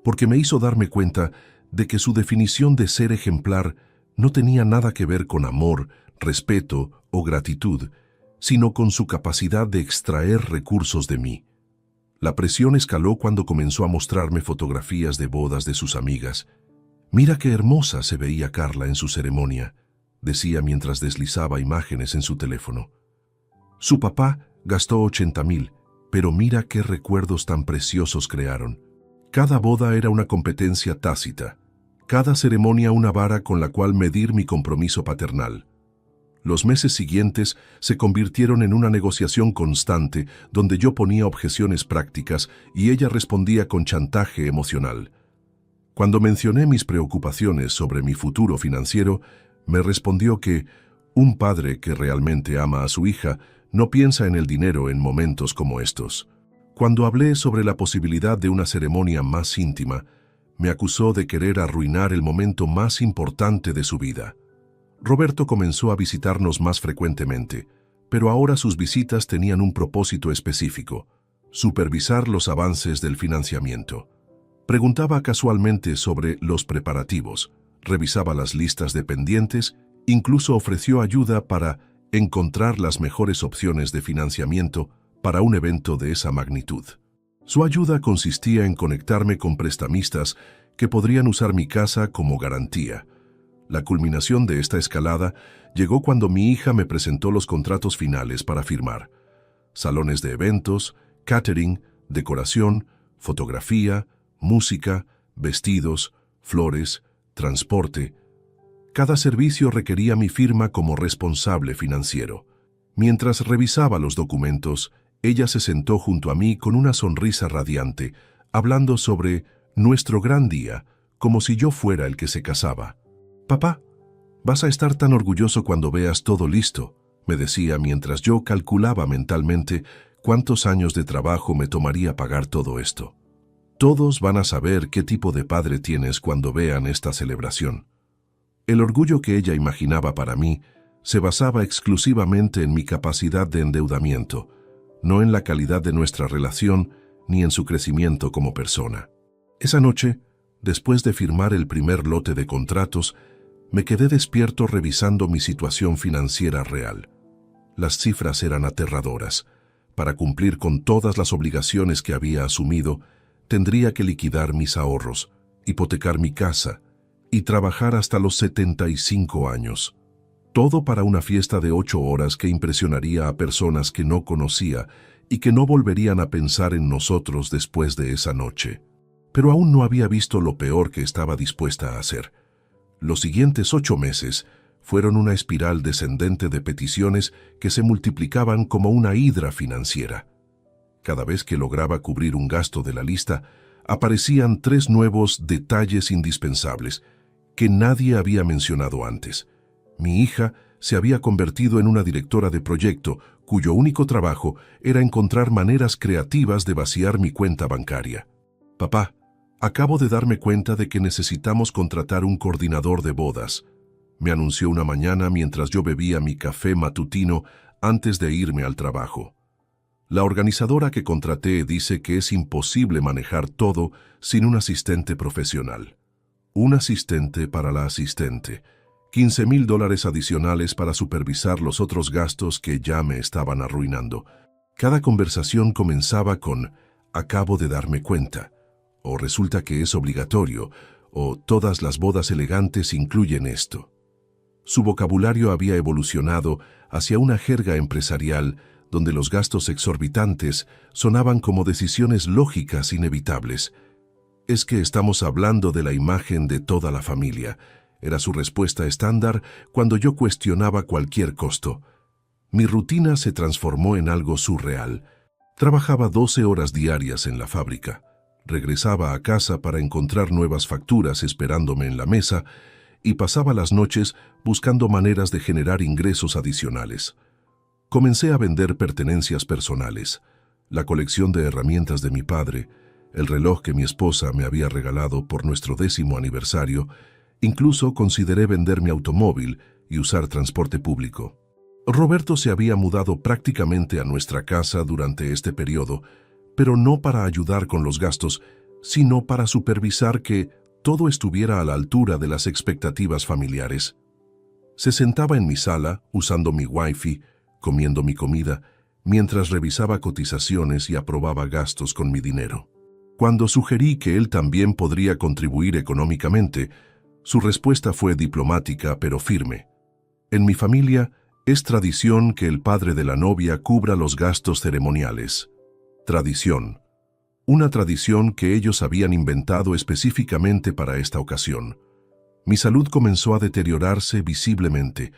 [SPEAKER 1] porque me hizo darme cuenta de que su definición de ser ejemplar no tenía nada que ver con amor, respeto o gratitud, sino con su capacidad de extraer recursos de mí. La presión escaló cuando comenzó a mostrarme fotografías de bodas de sus amigas. «Mira qué hermosa se veía Carla en su ceremonia», decía mientras deslizaba imágenes en su teléfono. «Su papá gastó 80,000, pero mira qué recuerdos tan preciosos crearon». Cada boda era una competencia tácita. Cada ceremonia una vara con la cual medir mi compromiso paternal. Los meses siguientes se convirtieron en una negociación constante donde yo ponía objeciones prácticas y ella respondía con chantaje emocional. Cuando mencioné mis preocupaciones sobre mi futuro financiero, me respondió que un padre que realmente ama a su hija no piensa en el dinero en momentos como estos. Cuando hablé sobre la posibilidad de una ceremonia más íntima, me acusó de querer arruinar el momento más importante de su vida. Roberto comenzó a visitarnos más frecuentemente, pero ahora sus visitas tenían un propósito específico: supervisar los avances del financiamiento. Preguntaba casualmente sobre los preparativos, revisaba las listas de pendientes, incluso ofreció ayuda para encontrar las mejores opciones de financiamiento para un evento de esa magnitud. Su ayuda consistía en conectarme con prestamistas que podrían usar mi casa como garantía. La culminación de esta escalada llegó cuando mi hija me presentó los contratos finales para firmar. Salones de eventos, catering, decoración, fotografía, música, vestidos, flores, transporte. Cada servicio requería mi firma como responsable financiero. Mientras revisaba los documentos, ella se sentó junto a mí con una sonrisa radiante, hablando sobre nuestro gran día, como si yo fuera el que se casaba. «Papá, vas a estar tan orgulloso cuando veas todo listo», me decía mientras yo calculaba mentalmente cuántos años de trabajo me tomaría pagar todo esto. Todos van a saber qué tipo de padre tienes cuando vean esta celebración. El orgullo que ella imaginaba para mí se basaba exclusivamente en mi capacidad de endeudamiento, no en la calidad de nuestra relación ni en su crecimiento como persona. Esa noche, después de firmar el primer lote de contratos, me quedé despierto revisando mi situación financiera real. Las cifras eran aterradoras. Para cumplir con todas las obligaciones que había asumido, tendría que liquidar mis ahorros, hipotecar mi casa y trabajar hasta los 75 años. Todo para una fiesta de 8 horas que impresionaría a personas que no conocía y que no volverían a pensar en nosotros después de esa noche. Pero aún no había visto lo peor que estaba dispuesta a hacer. Los siguientes 8 meses fueron una espiral descendente de peticiones que se multiplicaban como una hidra financiera. Cada vez que lograba cubrir un gasto de la lista, aparecían 3 nuevos detalles indispensables que nadie había mencionado antes. Mi hija se había convertido en una directora de proyecto cuyo único trabajo era encontrar maneras creativas de vaciar mi cuenta bancaria. «Papá, acabo de darme cuenta de que necesitamos contratar un coordinador de bodas», me anunció una mañana mientras yo bebía mi café matutino antes de irme al trabajo. «La organizadora que contraté dice que es imposible manejar todo sin un asistente profesional. Un asistente para la asistente. $15,000 adicionales para supervisar los otros gastos que ya me estaban arruinando». Cada conversación comenzaba con «acabo de darme cuenta», o «resulta que es obligatorio», o «todas las bodas elegantes incluyen esto». Su vocabulario había evolucionado hacia una jerga empresarial donde los gastos exorbitantes sonaban como decisiones lógicas inevitables. «Es que estamos hablando de la imagen de toda la familia», era su respuesta estándar cuando yo cuestionaba cualquier costo. Mi rutina se transformó en algo surreal. Trabajaba 12 horas diarias en la fábrica. Regresaba a casa para encontrar nuevas facturas esperándome en la mesa y pasaba las noches buscando maneras de generar ingresos adicionales. Comencé a vender pertenencias personales, la colección de herramientas de mi padre, el reloj que mi esposa me había regalado por nuestro 10º aniversario. Incluso consideré vender mi automóvil y usar transporte público. Roberto se había mudado prácticamente a nuestra casa durante este periodo, pero no para ayudar con los gastos, sino para supervisar que todo estuviera a la altura de las expectativas familiares. Se sentaba en mi sala, usando mi Wi-Fi, comiendo mi comida, mientras revisaba cotizaciones y aprobaba gastos con mi dinero. Cuando sugerí que él también podría contribuir económicamente, su respuesta fue diplomática pero firme. «En mi familia es tradición que el padre de la novia cubra los gastos ceremoniales». Tradición. Una tradición que ellos habían inventado específicamente para esta ocasión. Mi salud comenzó a deteriorarse visiblemente.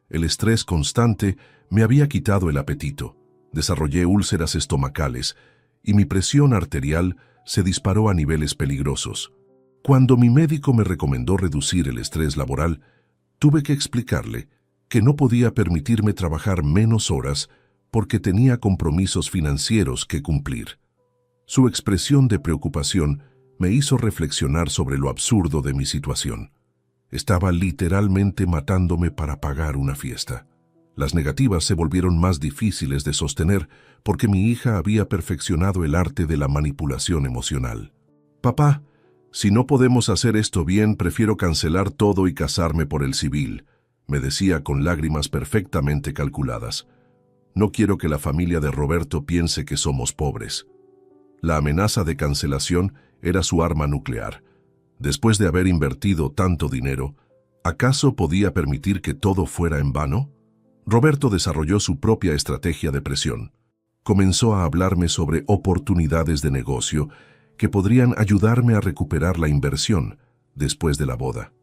[SPEAKER 1] El estrés constante me había quitado el apetito. Desarrollé úlceras estomacales y mi presión arterial se disparó a niveles peligrosos. Cuando mi médico me recomendó reducir el estrés laboral, tuve que explicarle que no podía permitirme trabajar menos horas porque tenía compromisos financieros que cumplir. Su expresión de preocupación me hizo reflexionar sobre lo absurdo de mi situación. Estaba literalmente matándome para pagar una fiesta. Las negativas se volvieron más difíciles de sostener porque mi hija había perfeccionado el arte de la manipulación emocional. «Papá, si no podemos hacer esto bien, prefiero cancelar todo y casarme por el civil», me decía con lágrimas perfectamente calculadas. «No quiero que la familia de Roberto piense que somos pobres». La amenaza de cancelación era su arma nuclear. Después de haber invertido tanto dinero, ¿acaso podía permitir que todo fuera en vano? Roberto desarrolló su propia estrategia de presión. Comenzó a hablarme sobre oportunidades de negocio que podrían ayudarme a recuperar la inversión después de la boda.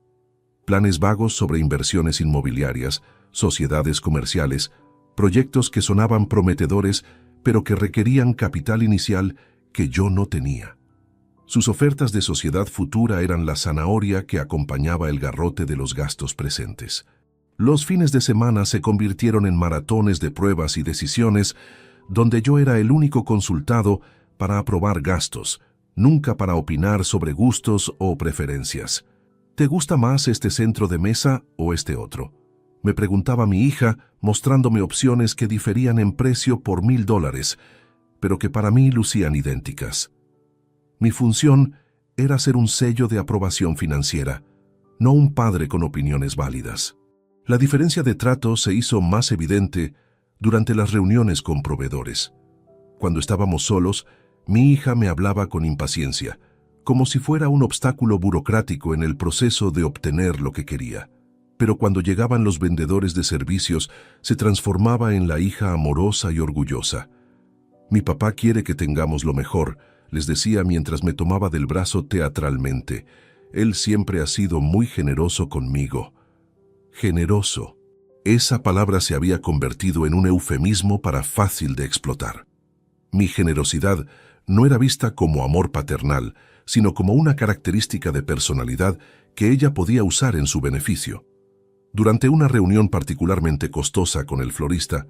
[SPEAKER 1] Planes vagos sobre inversiones inmobiliarias, sociedades comerciales, proyectos que sonaban prometedores pero que requerían capital inicial que yo no tenía. Sus ofertas de sociedad futura eran la zanahoria que acompañaba el garrote de los gastos presentes. Los fines de semana se convirtieron en maratones de pruebas y decisiones donde yo era el único consultado para aprobar gastos, nunca para opinar sobre gustos o preferencias. ¿Te gusta más este centro de mesa o este otro?, me preguntaba mi hija, mostrándome opciones que diferían en precio por $1000, pero que para mí lucían idénticas. Mi función era ser un sello de aprobación financiera, no un padre con opiniones válidas. La diferencia de trato se hizo más evidente durante las reuniones con proveedores. Cuando estábamos solos, mi hija me hablaba con impaciencia, como si fuera un obstáculo burocrático en el proceso de obtener lo que quería. Pero cuando llegaban los vendedores de servicios, se transformaba en la hija amorosa y orgullosa. «Mi papá quiere que tengamos lo mejor», les decía mientras me tomaba del brazo teatralmente. «Él siempre ha sido muy generoso conmigo». Generoso. Esa palabra se había convertido en un eufemismo para fácil de explotar. Mi generosidad no era vista como amor paternal, sino como una característica de personalidad que ella podía usar en su beneficio. Durante una reunión particularmente costosa con el florista,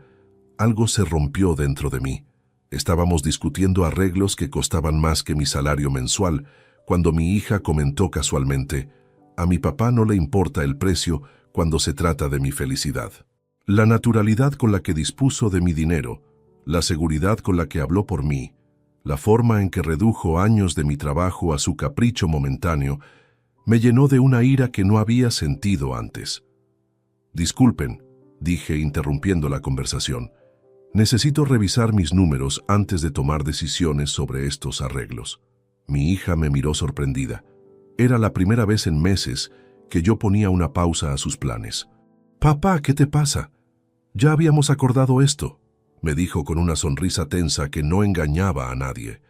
[SPEAKER 1] algo se rompió dentro de mí. Estábamos discutiendo arreglos que costaban más que mi salario mensual, cuando mi hija comentó casualmente: «A mi papá no le importa el precio cuando se trata de mi felicidad». La naturalidad con la que dispuso de mi dinero, la seguridad con la que habló por mí, la forma en que redujo años de mi trabajo a su capricho momentáneo, me llenó de una ira que no había sentido antes. «Disculpen», dije interrumpiendo la conversación. «Necesito revisar mis números antes de tomar decisiones sobre estos arreglos». Mi hija me miró sorprendida. Era la primera vez en meses que yo ponía una pausa a sus planes. «Papá, ¿qué te pasa? Ya habíamos acordado esto», me dijo con una sonrisa tensa que no engañaba a nadie.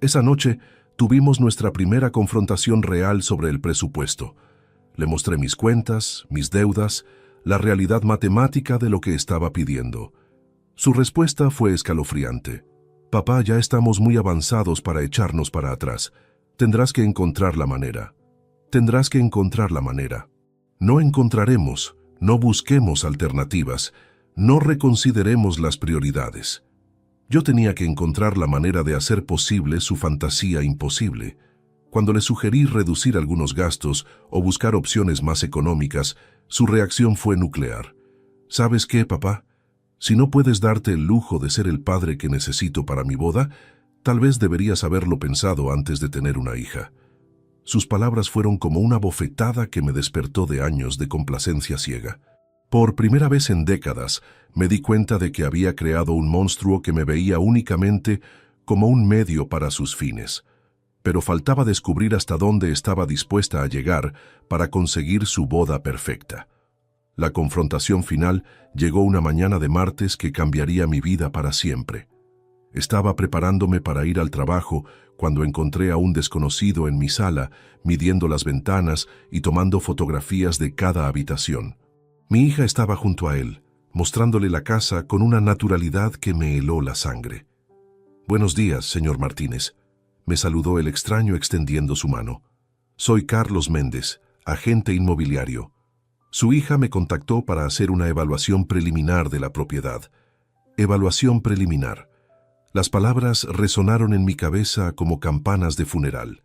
[SPEAKER 1] Esa noche tuvimos nuestra primera confrontación real sobre el presupuesto. Le mostré mis cuentas, mis deudas, la realidad matemática de lo que estaba pidiendo. Su respuesta fue escalofriante. «Papá, ya estamos muy avanzados para echarnos para atrás. Tendrás que encontrar la manera. Tendrás que encontrar la manera. No encontraremos, no busquemos alternativas, no reconsideremos las prioridades». Yo tenía que encontrar la manera de hacer posible su fantasía imposible. Cuando le sugerí reducir algunos gastos o buscar opciones más económicas, su reacción fue nuclear. «¿Sabes qué, papá? Si no puedes darte el lujo de ser el padre que necesito para mi boda, tal vez deberías haberlo pensado antes de tener una hija». Sus palabras fueron como una bofetada que me despertó de años de complacencia ciega. Por primera vez en décadas, me di cuenta de que había creado un monstruo que me veía únicamente como un medio para sus fines. Pero faltaba descubrir hasta dónde estaba dispuesta a llegar para conseguir su boda perfecta. La confrontación final llegó una mañana de martes que cambiaría mi vida para siempre. Estaba preparándome para ir al trabajo cuando encontré a un desconocido en mi sala, midiendo las ventanas y tomando fotografías de cada habitación. Mi hija estaba junto a él, mostrándole la casa con una naturalidad que me heló la sangre. «Buenos días, señor Martínez», me saludó el extraño extendiendo su mano. «Soy Carlos Méndez, agente inmobiliario. Su hija me contactó para hacer una evaluación preliminar de la propiedad». Evaluación preliminar. Las palabras resonaron en mi cabeza como campanas de funeral.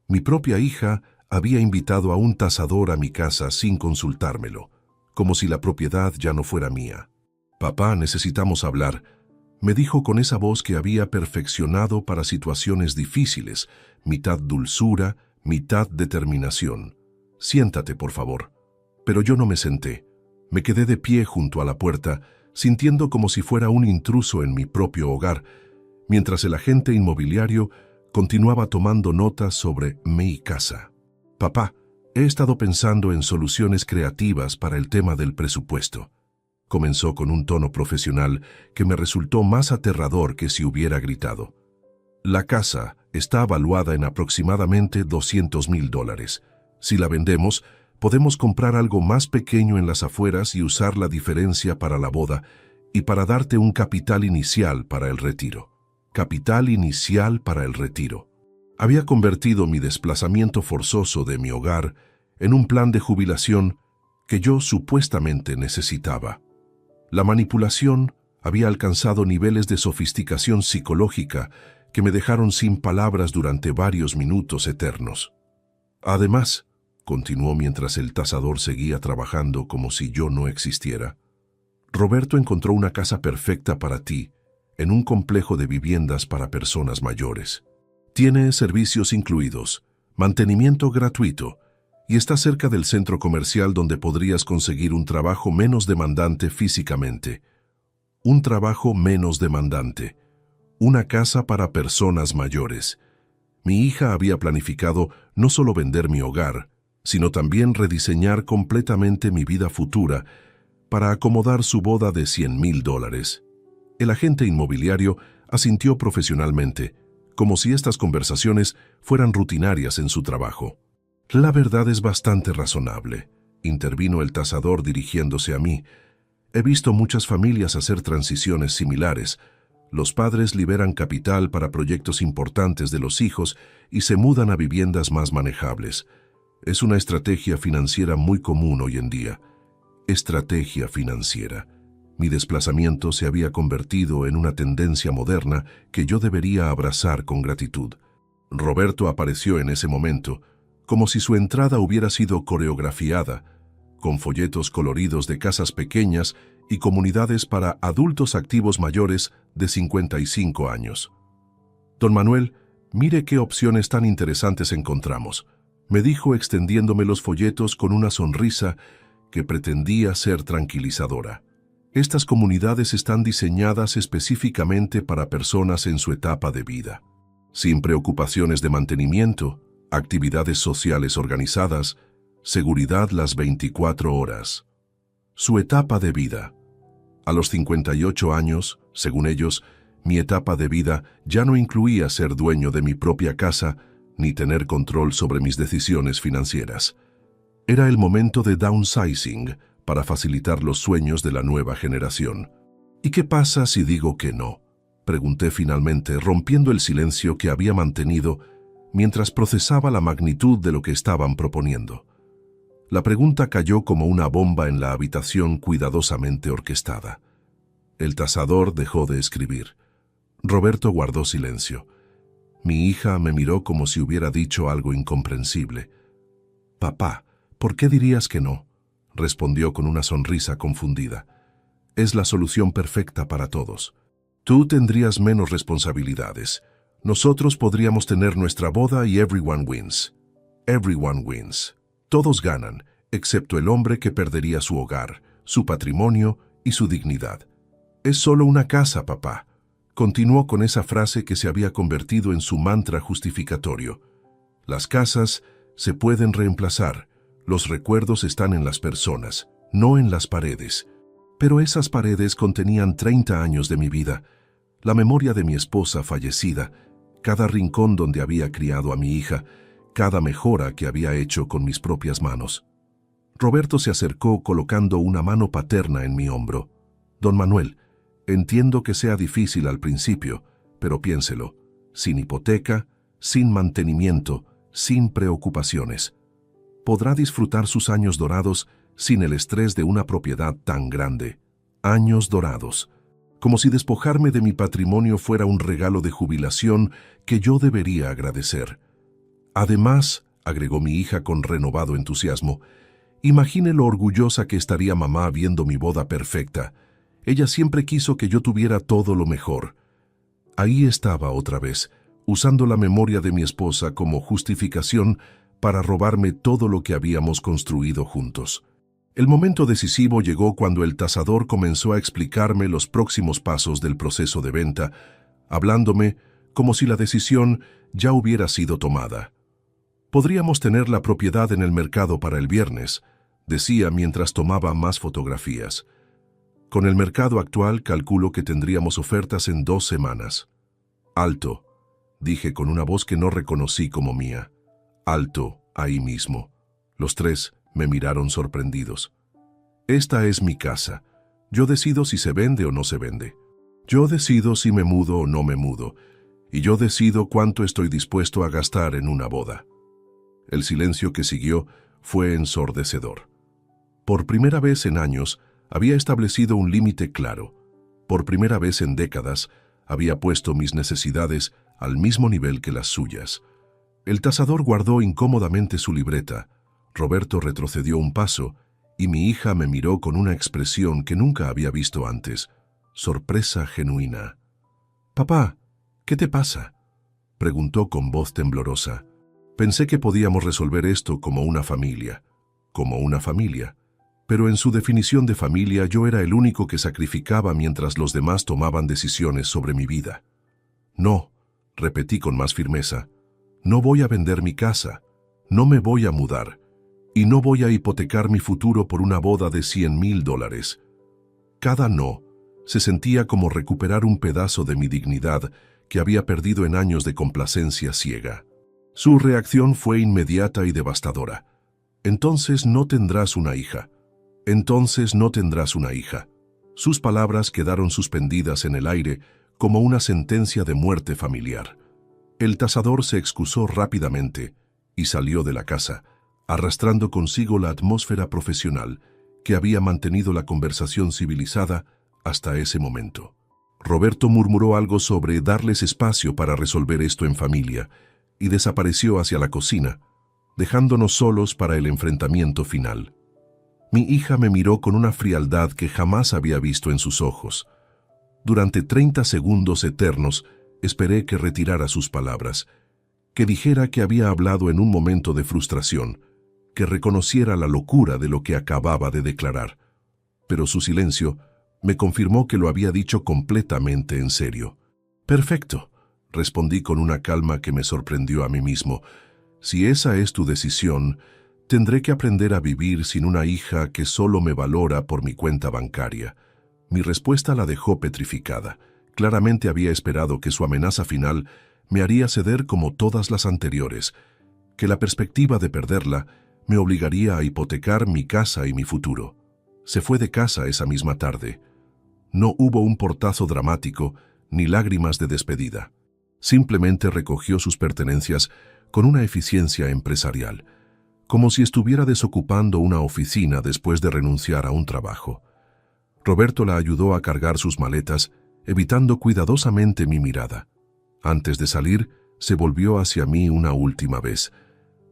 [SPEAKER 1] Mi propia hija había invitado a un tasador a mi casa sin consultármelo, como si la propiedad ya no fuera mía. «Papá, necesitamos hablar», me dijo con esa voz que había perfeccionado para situaciones difíciles, mitad dulzura, mitad determinación. «Siéntate, por favor». Pero yo no me senté. Me quedé de pie junto a la puerta, sintiendo como si fuera un intruso en mi propio hogar, mientras el agente inmobiliario continuaba tomando notas sobre mi casa. «Papá, he estado pensando en soluciones creativas para el tema del presupuesto», comenzó con un tono profesional que me resultó más aterrador que si hubiera gritado. «La casa está evaluada en aproximadamente $200,000. Si la vendemos, podemos comprar algo más pequeño en las afueras y usar la diferencia para la boda y para darte un capital inicial para el retiro». Capital inicial para el retiro. Había convertido mi desplazamiento forzoso de mi hogar en un plan de jubilación que yo supuestamente necesitaba. La manipulación había alcanzado niveles de sofisticación psicológica que me dejaron sin palabras durante varios minutos eternos. «Además», continuó mientras el tasador seguía trabajando como si yo no existiera, «Roberto encontró una casa perfecta para ti, en un complejo de viviendas para personas mayores. Tiene servicios incluidos, mantenimiento gratuito, y está cerca del centro comercial donde podrías conseguir un trabajo menos demandante físicamente. Un trabajo menos demandante. Una casa para personas mayores». Mi hija había planificado no solo vender mi hogar, sino también rediseñar completamente mi vida futura para acomodar su boda de $100,000. El agente inmobiliario asintió profesionalmente, como si estas conversaciones fueran rutinarias en su trabajo. «La verdad es bastante razonable», intervino el tasador dirigiéndose a mí. «He visto muchas familias hacer transiciones similares. Los padres liberan capital para proyectos importantes de los hijos y se mudan a viviendas más manejables. Es una estrategia financiera muy común hoy en día». Estrategia financiera. Mi desplazamiento se había convertido en una tendencia moderna que yo debería abrazar con gratitud. Roberto apareció en ese momento, como si su entrada hubiera sido coreografiada, con folletos coloridos de casas pequeñas y comunidades para adultos activos mayores de 55 años. «Don Manuel, mire qué opciones tan interesantes encontramos», me dijo extendiéndome los folletos con una sonrisa que pretendía ser tranquilizadora. «Estas comunidades están diseñadas específicamente para personas en su etapa de vida, sin preocupaciones de mantenimiento, actividades sociales organizadas, seguridad las 24 horas. Su etapa de vida. A los 58 años, según ellos, mi etapa de vida ya no incluía ser dueño de mi propia casa ni tener control sobre mis decisiones financieras. Era el momento de downsizing para facilitar los sueños de la nueva generación. «¿Y qué pasa si digo que no?», pregunté finalmente, rompiendo el silencio que había mantenido mientras procesaba la magnitud de lo que estaban proponiendo. La pregunta cayó como una bomba en la habitación cuidadosamente orquestada. El tasador dejó de escribir. Roberto guardó silencio. Mi hija me miró como si hubiera dicho algo incomprensible. «Papá, ¿por qué dirías que no?», respondió con una sonrisa confundida. «Es la solución perfecta para todos. Tú tendrías menos responsabilidades. Nosotros podríamos tener nuestra boda y everyone wins. Everyone wins. Todos ganan, excepto el hombre que perdería su hogar, su patrimonio y su dignidad. Es solo una casa, papá». Continuó con esa frase que se había convertido en su mantra justificatorio. «Las casas se pueden reemplazar. Los recuerdos están en las personas, no en las paredes. Pero esas paredes contenían 30 años de mi vida. La memoria de mi esposa fallecida, cada rincón donde había criado a mi hija, cada mejora que había hecho con mis propias manos. Roberto se acercó colocando una mano paterna en mi hombro. Don Manuel, entiendo que sea difícil al principio, pero piénselo, sin hipoteca, sin mantenimiento, sin preocupaciones. Podrá disfrutar sus años dorados sin el estrés de una propiedad tan grande. Años dorados. Como si despojarme de mi patrimonio fuera un regalo de jubilación que yo debería agradecer. Además, agregó mi hija con renovado entusiasmo, imagine lo orgullosa que estaría mamá viendo mi boda perfecta. Ella siempre quiso que yo tuviera todo lo mejor. Ahí estaba otra vez, usando la memoria de mi esposa como justificación para robarme todo lo que habíamos construido juntos. El momento decisivo llegó cuando el tasador comenzó a explicarme los próximos pasos del proceso de venta, hablándome como si la decisión ya hubiera sido tomada. Podríamos tener la propiedad en el mercado para el viernes, decía mientras tomaba más fotografías. Con el mercado actual calculo que tendríamos ofertas en 2 semanas. Alto, dije con una voz que no reconocí como mía. Alto, ahí mismo. Los 3 me miraron sorprendidos. Esta es mi casa. Yo decido si se vende o no se vende. Yo decido si me mudo o no me mudo. Y yo decido cuánto estoy dispuesto a gastar en una boda. El silencio que siguió fue ensordecedor. Por primera vez en años, había establecido un límite claro. Por primera vez en décadas, había puesto mis necesidades al mismo nivel que las suyas. El tasador guardó incómodamente su libreta. Roberto retrocedió un paso y mi hija me miró con una expresión que nunca había visto antes. Sorpresa genuina. «Papá, ¿qué te pasa?», preguntó con voz temblorosa. Pensé que podíamos resolver esto como una familia. Pero en su definición de familia yo era el único que sacrificaba mientras los demás tomaban decisiones sobre mi vida. «No», repetí con más firmeza, «no voy a vender mi casa, no me voy a mudar, y no voy a hipotecar mi futuro por una boda de $100,000. Cada no se sentía como recuperar un pedazo de mi dignidad que había perdido en años de complacencia ciega. Su reacción fue inmediata y devastadora. «Entonces no tendrás una hija. Entonces no tendrás una hija». Sus palabras quedaron suspendidas en el aire como una sentencia de muerte familiar. El tasador se excusó rápidamente y salió de la casa, arrastrando consigo la atmósfera profesional que había mantenido la conversación civilizada hasta ese momento. Roberto murmuró algo sobre darles espacio para resolver esto en familia y desapareció hacia la cocina, dejándonos solos para el enfrentamiento final. Mi hija me miró con una frialdad que jamás había visto en sus ojos. Durante 30 segundos eternos esperé que retirara sus palabras, que dijera que había hablado en un momento de frustración, que reconociera la locura de lo que acababa de declarar. Pero su silencio me confirmó que lo había dicho completamente en serio. «Perfecto», respondí con una calma que me sorprendió a mí mismo. «Si esa es tu decisión, tendré que aprender a vivir sin una hija que solo me valora por mi cuenta bancaria». Mi respuesta la dejó petrificada. Claramente había esperado que su amenaza final me haría ceder como todas las anteriores, que la perspectiva de perderla me obligaría a hipotecar mi casa y mi futuro. Se fue de casa esa misma tarde. No hubo un portazo dramático ni lágrimas de despedida. Simplemente recogió sus pertenencias con una eficiencia empresarial, como si estuviera desocupando una oficina después de renunciar a un trabajo. Roberto la ayudó a cargar sus maletas, evitando cuidadosamente mi mirada. Antes de salir, se volvió hacia mí una última vez.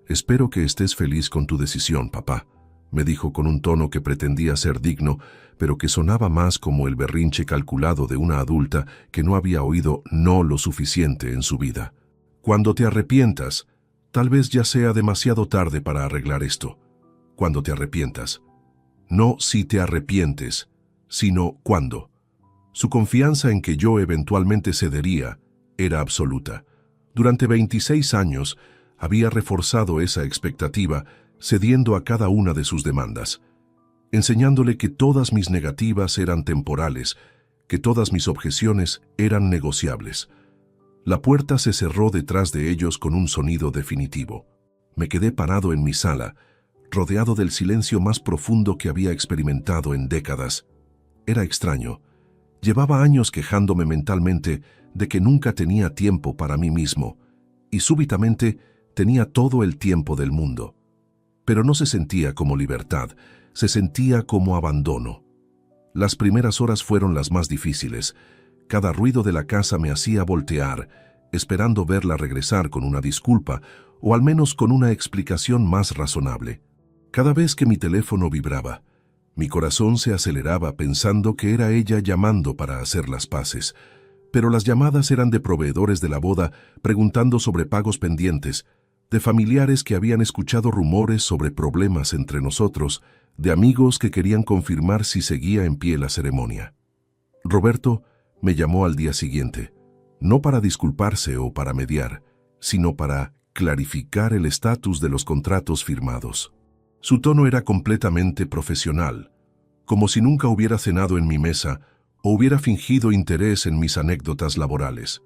[SPEAKER 1] «Espero que estés feliz con tu decisión, papá», me dijo con un tono que pretendía ser digno, pero que sonaba más como el berrinche calculado de una adulta que no había oído no lo suficiente en su vida. «Cuando te arrepientas, tal vez ya sea demasiado tarde para arreglar esto. Cuando te arrepientas. No si te arrepientes, sino cuándo». Su confianza en que yo eventualmente cedería era absoluta. Durante 26 años había reforzado esa expectativa, cediendo a cada una de sus demandas, enseñándole que todas mis negativas eran temporales, que todas mis objeciones eran negociables. La puerta se cerró detrás de ellos con un sonido definitivo. Me quedé parado en mi sala, rodeado del silencio más profundo que había experimentado en décadas. Era extraño. Llevaba años quejándome mentalmente de que nunca tenía tiempo para mí mismo, y súbitamente tenía todo el tiempo del mundo. Pero no se sentía como libertad, se sentía como abandono. Las primeras horas fueron las más difíciles. Cada ruido de la casa me hacía voltear, esperando verla regresar con una disculpa o al menos con una explicación más razonable. Cada vez que mi teléfono vibraba, mi corazón se aceleraba pensando que era ella llamando para hacer las paces, pero las llamadas eran de proveedores de la boda preguntando sobre pagos pendientes, de familiares que habían escuchado rumores sobre problemas entre nosotros, de amigos que querían confirmar si seguía en pie la ceremonia. Roberto me llamó al día siguiente, no para disculparse o para mediar, sino para clarificar el estatus de los contratos firmados. Su tono era completamente profesional, como si nunca hubiera cenado en mi mesa o hubiera fingido interés en mis anécdotas laborales.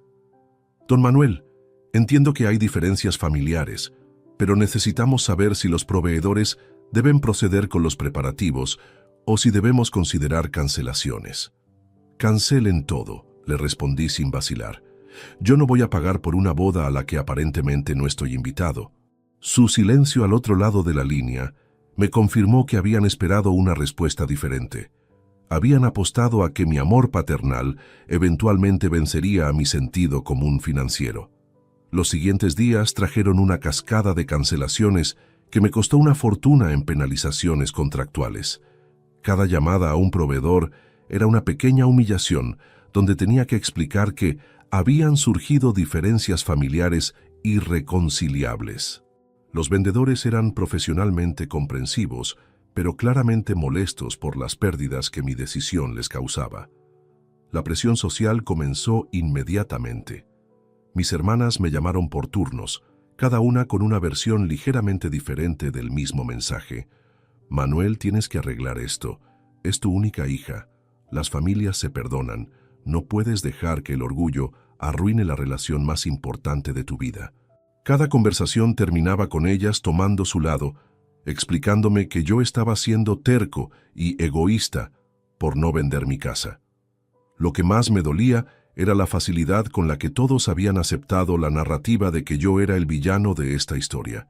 [SPEAKER 1] Don Manuel, entiendo que hay diferencias familiares, pero necesitamos saber si los proveedores deben proceder con los preparativos o si debemos considerar cancelaciones. Cancelen todo, le respondí sin vacilar. Yo no voy a pagar por una boda a la que aparentemente no estoy invitado. Su silencio al otro lado de la línea me confirmó que habían esperado una respuesta diferente. Habían apostado a que mi amor paternal eventualmente vencería a mi sentido común financiero. Los siguientes días trajeron una cascada de cancelaciones que me costó una fortuna en penalizaciones contractuales. Cada llamada a un proveedor era una pequeña humillación donde tenía que explicar que habían surgido diferencias familiares irreconciliables. Los vendedores eran profesionalmente comprensivos, pero claramente molestos por las pérdidas que mi decisión les causaba. La presión social comenzó inmediatamente. Mis hermanas me llamaron por turnos, cada una con una versión ligeramente diferente del mismo mensaje. Manuel, tienes que arreglar esto. Es tu única hija. Las familias se perdonan. No puedes dejar que el orgullo arruine la relación más importante de tu vida. Cada conversación terminaba con ellas tomando su lado, explicándome que yo estaba siendo terco y egoísta por no vender mi casa. Lo que más me dolía era la facilidad con la que todos habían aceptado la narrativa de que yo era el villano de esta historia.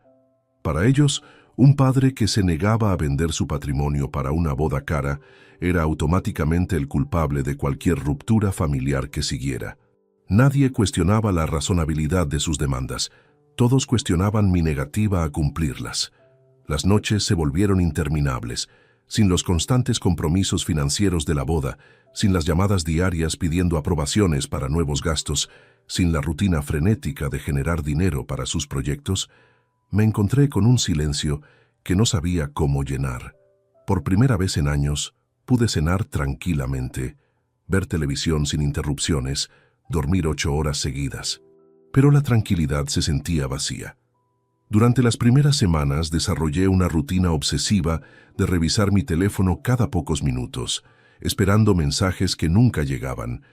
[SPEAKER 1] Para ellos, un padre que se negaba a vender su patrimonio para una boda cara era automáticamente el culpable de cualquier ruptura familiar que siguiera. Nadie cuestionaba la razonabilidad de sus demandas. Todos cuestionaban mi negativa a cumplirlas. Las noches se volvieron interminables, sin los constantes compromisos financieros de la boda, sin las llamadas diarias pidiendo aprobaciones para nuevos gastos, sin la rutina frenética de generar dinero para sus proyectos. Me encontré con un silencio que no sabía cómo llenar. Por primera vez en años, pude cenar tranquilamente, ver televisión sin interrupciones, dormir 8 horas seguidas. Pero la tranquilidad se sentía vacía. Durante las primeras semanas desarrollé una rutina obsesiva de revisar mi teléfono cada pocos minutos, esperando mensajes que nunca llegaban.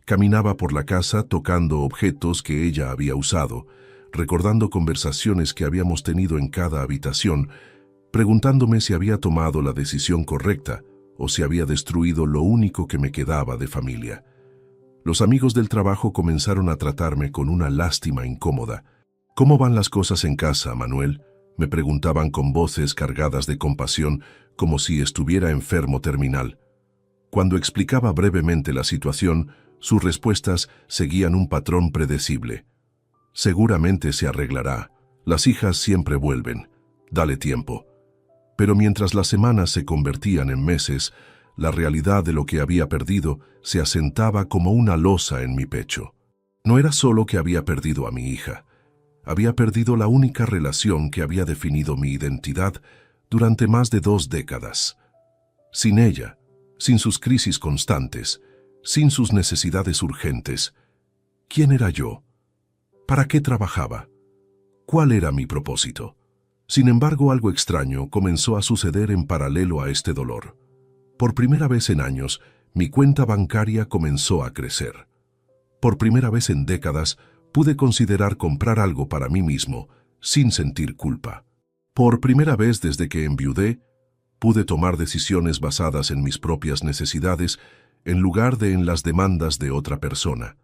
[SPEAKER 1] Caminaba por la casa tocando objetos que ella había usado, recordando conversaciones que habíamos tenido en cada habitación, preguntándome si había tomado la decisión correcta o si había destruido lo único que me quedaba de familia. Los amigos del trabajo comenzaron a tratarme con una lástima incómoda. ¿Cómo van las cosas en casa, Manuel?, me preguntaban con voces cargadas de compasión, como si estuviera enfermo terminal. Cuando explicaba brevemente la situación, sus respuestas seguían un patrón predecible. Seguramente se arreglará. Las hijas siempre vuelven. Dale tiempo. Pero mientras las semanas se convertían en meses, la realidad de lo que había perdido se asentaba como una losa en mi pecho. No era solo que había perdido a mi hija. Había perdido la única relación que había definido mi identidad durante más de 2 décadas. Sin ella, sin sus crisis constantes, sin sus necesidades urgentes, ¿quién era yo? ¿Para qué trabajaba? ¿Cuál era mi propósito? Sin embargo, algo extraño comenzó a suceder en paralelo a este dolor. Por primera vez en años, Mi cuenta bancaria comenzó a crecer. Por primera vez en décadas, pude considerar comprar algo para mí mismo, sin sentir culpa. Por primera vez desde que enviudé, pude tomar decisiones basadas en mis propias necesidades en lugar de en las demandas de otra persona.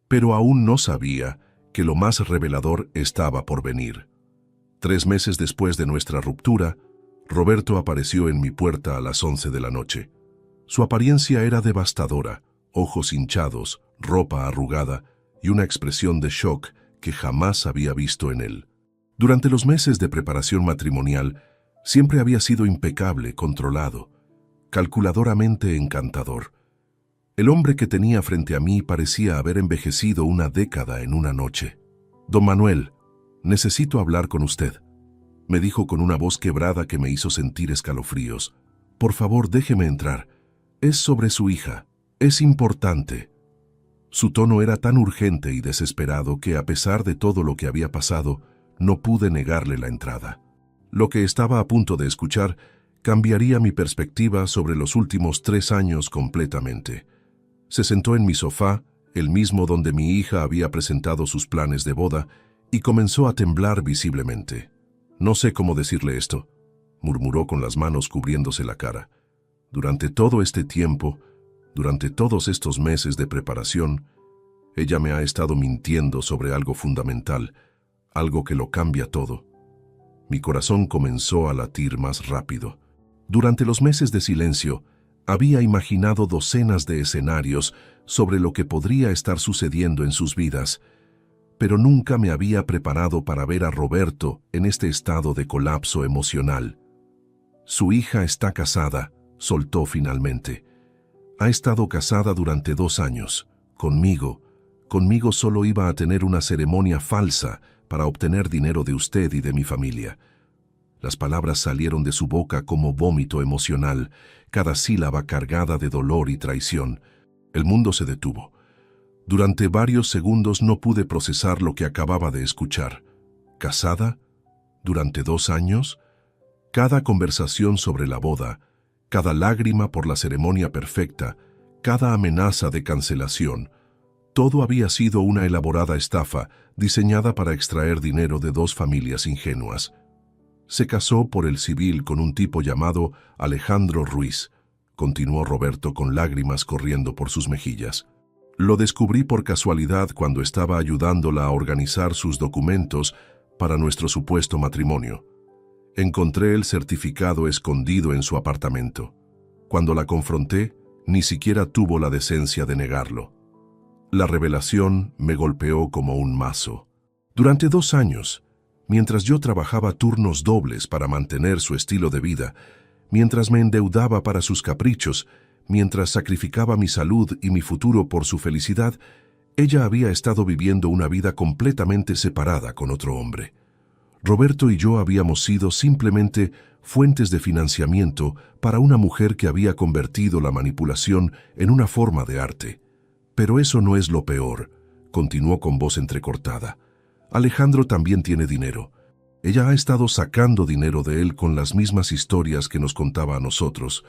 [SPEAKER 1] Pero aún no sabía que lo más revelador estaba por venir. 3 meses después de nuestra ruptura, Roberto apareció en mi puerta a las 11 de la noche. Su apariencia era devastadora, ojos hinchados, ropa arrugada y una expresión de shock que jamás había visto en él. Durante los meses de preparación matrimonial, siempre había sido impecable, controlado, calculadoramente encantador. El hombre que tenía frente a mí parecía haber envejecido una década en una noche. «Don Manuel, necesito hablar con usted», me dijo con una voz quebrada que me hizo sentir escalofríos. «Por favor, déjeme entrar. Es sobre su hija. Es importante». Su tono era tan urgente y desesperado que, a pesar de todo lo que había pasado, no pude negarle la entrada. Lo que estaba a punto de escuchar cambiaría mi perspectiva sobre los últimos 3 años completamente. Se sentó en mi sofá, el mismo donde mi hija había presentado sus planes de boda, y comenzó a temblar visiblemente. «No sé cómo decirle esto», murmuró con las manos cubriéndose la cara. «Durante todo este tiempo, durante todos estos meses de preparación, ella me ha estado mintiendo sobre algo fundamental, algo que lo cambia todo». Mi corazón comenzó a latir más rápido. Durante los meses de silencio, había imaginado docenas de escenarios sobre lo que podría estar sucediendo en sus vidas, pero nunca me había preparado para ver a Roberto en este estado de colapso emocional. «Su hija está casada», soltó finalmente. «Ha estado casada durante 2 años. Conmigo solo iba a tener una ceremonia falsa para obtener dinero de usted y de mi familia». Las palabras salieron de su boca como vómito emocional, cada sílaba cargada de dolor y traición. El mundo se detuvo. Durante varios segundos no pude procesar lo que acababa de escuchar. ¿Casada? ¿Durante 2 años? Cada conversación sobre la boda, cada lágrima por la ceremonia perfecta, cada amenaza de cancelación, todo había sido una elaborada estafa diseñada para extraer dinero de 2 familias ingenuas. Se casó por el civil con un tipo llamado Alejandro Ruiz, continuó Roberto con lágrimas corriendo por sus mejillas. Lo descubrí por casualidad cuando estaba ayudándola a organizar sus documentos para nuestro supuesto matrimonio. Encontré el certificado escondido en su apartamento. Cuando la confronté, ni siquiera tuvo la decencia de negarlo. La revelación me golpeó como un mazo. Durante 2 años, mientras yo trabajaba turnos dobles para mantener su estilo de vida, mientras me endeudaba para sus caprichos, mientras sacrificaba mi salud y mi futuro por su felicidad, ella había estado viviendo una vida completamente separada con otro hombre. Roberto y yo habíamos sido simplemente fuentes de financiamiento para una mujer que había convertido la manipulación en una forma de arte. Pero eso no es lo peor, continuó con voz entrecortada. Alejandro también tiene dinero. Ella ha estado sacando dinero de él con las mismas historias que nos contaba a nosotros.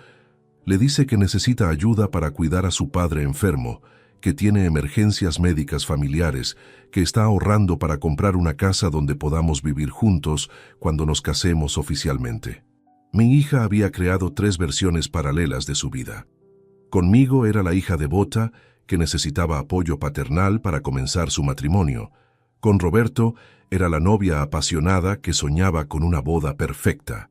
[SPEAKER 1] Le dice que necesita ayuda para cuidar a su padre enfermo, que tiene emergencias médicas familiares, que está ahorrando para comprar una casa donde podamos vivir juntos cuando nos casemos oficialmente. Mi hija había creado 3 versiones paralelas de su vida. Conmigo era la hija devota, que necesitaba apoyo paternal para comenzar su matrimonio. Con Roberto era la novia apasionada que soñaba con una boda perfecta.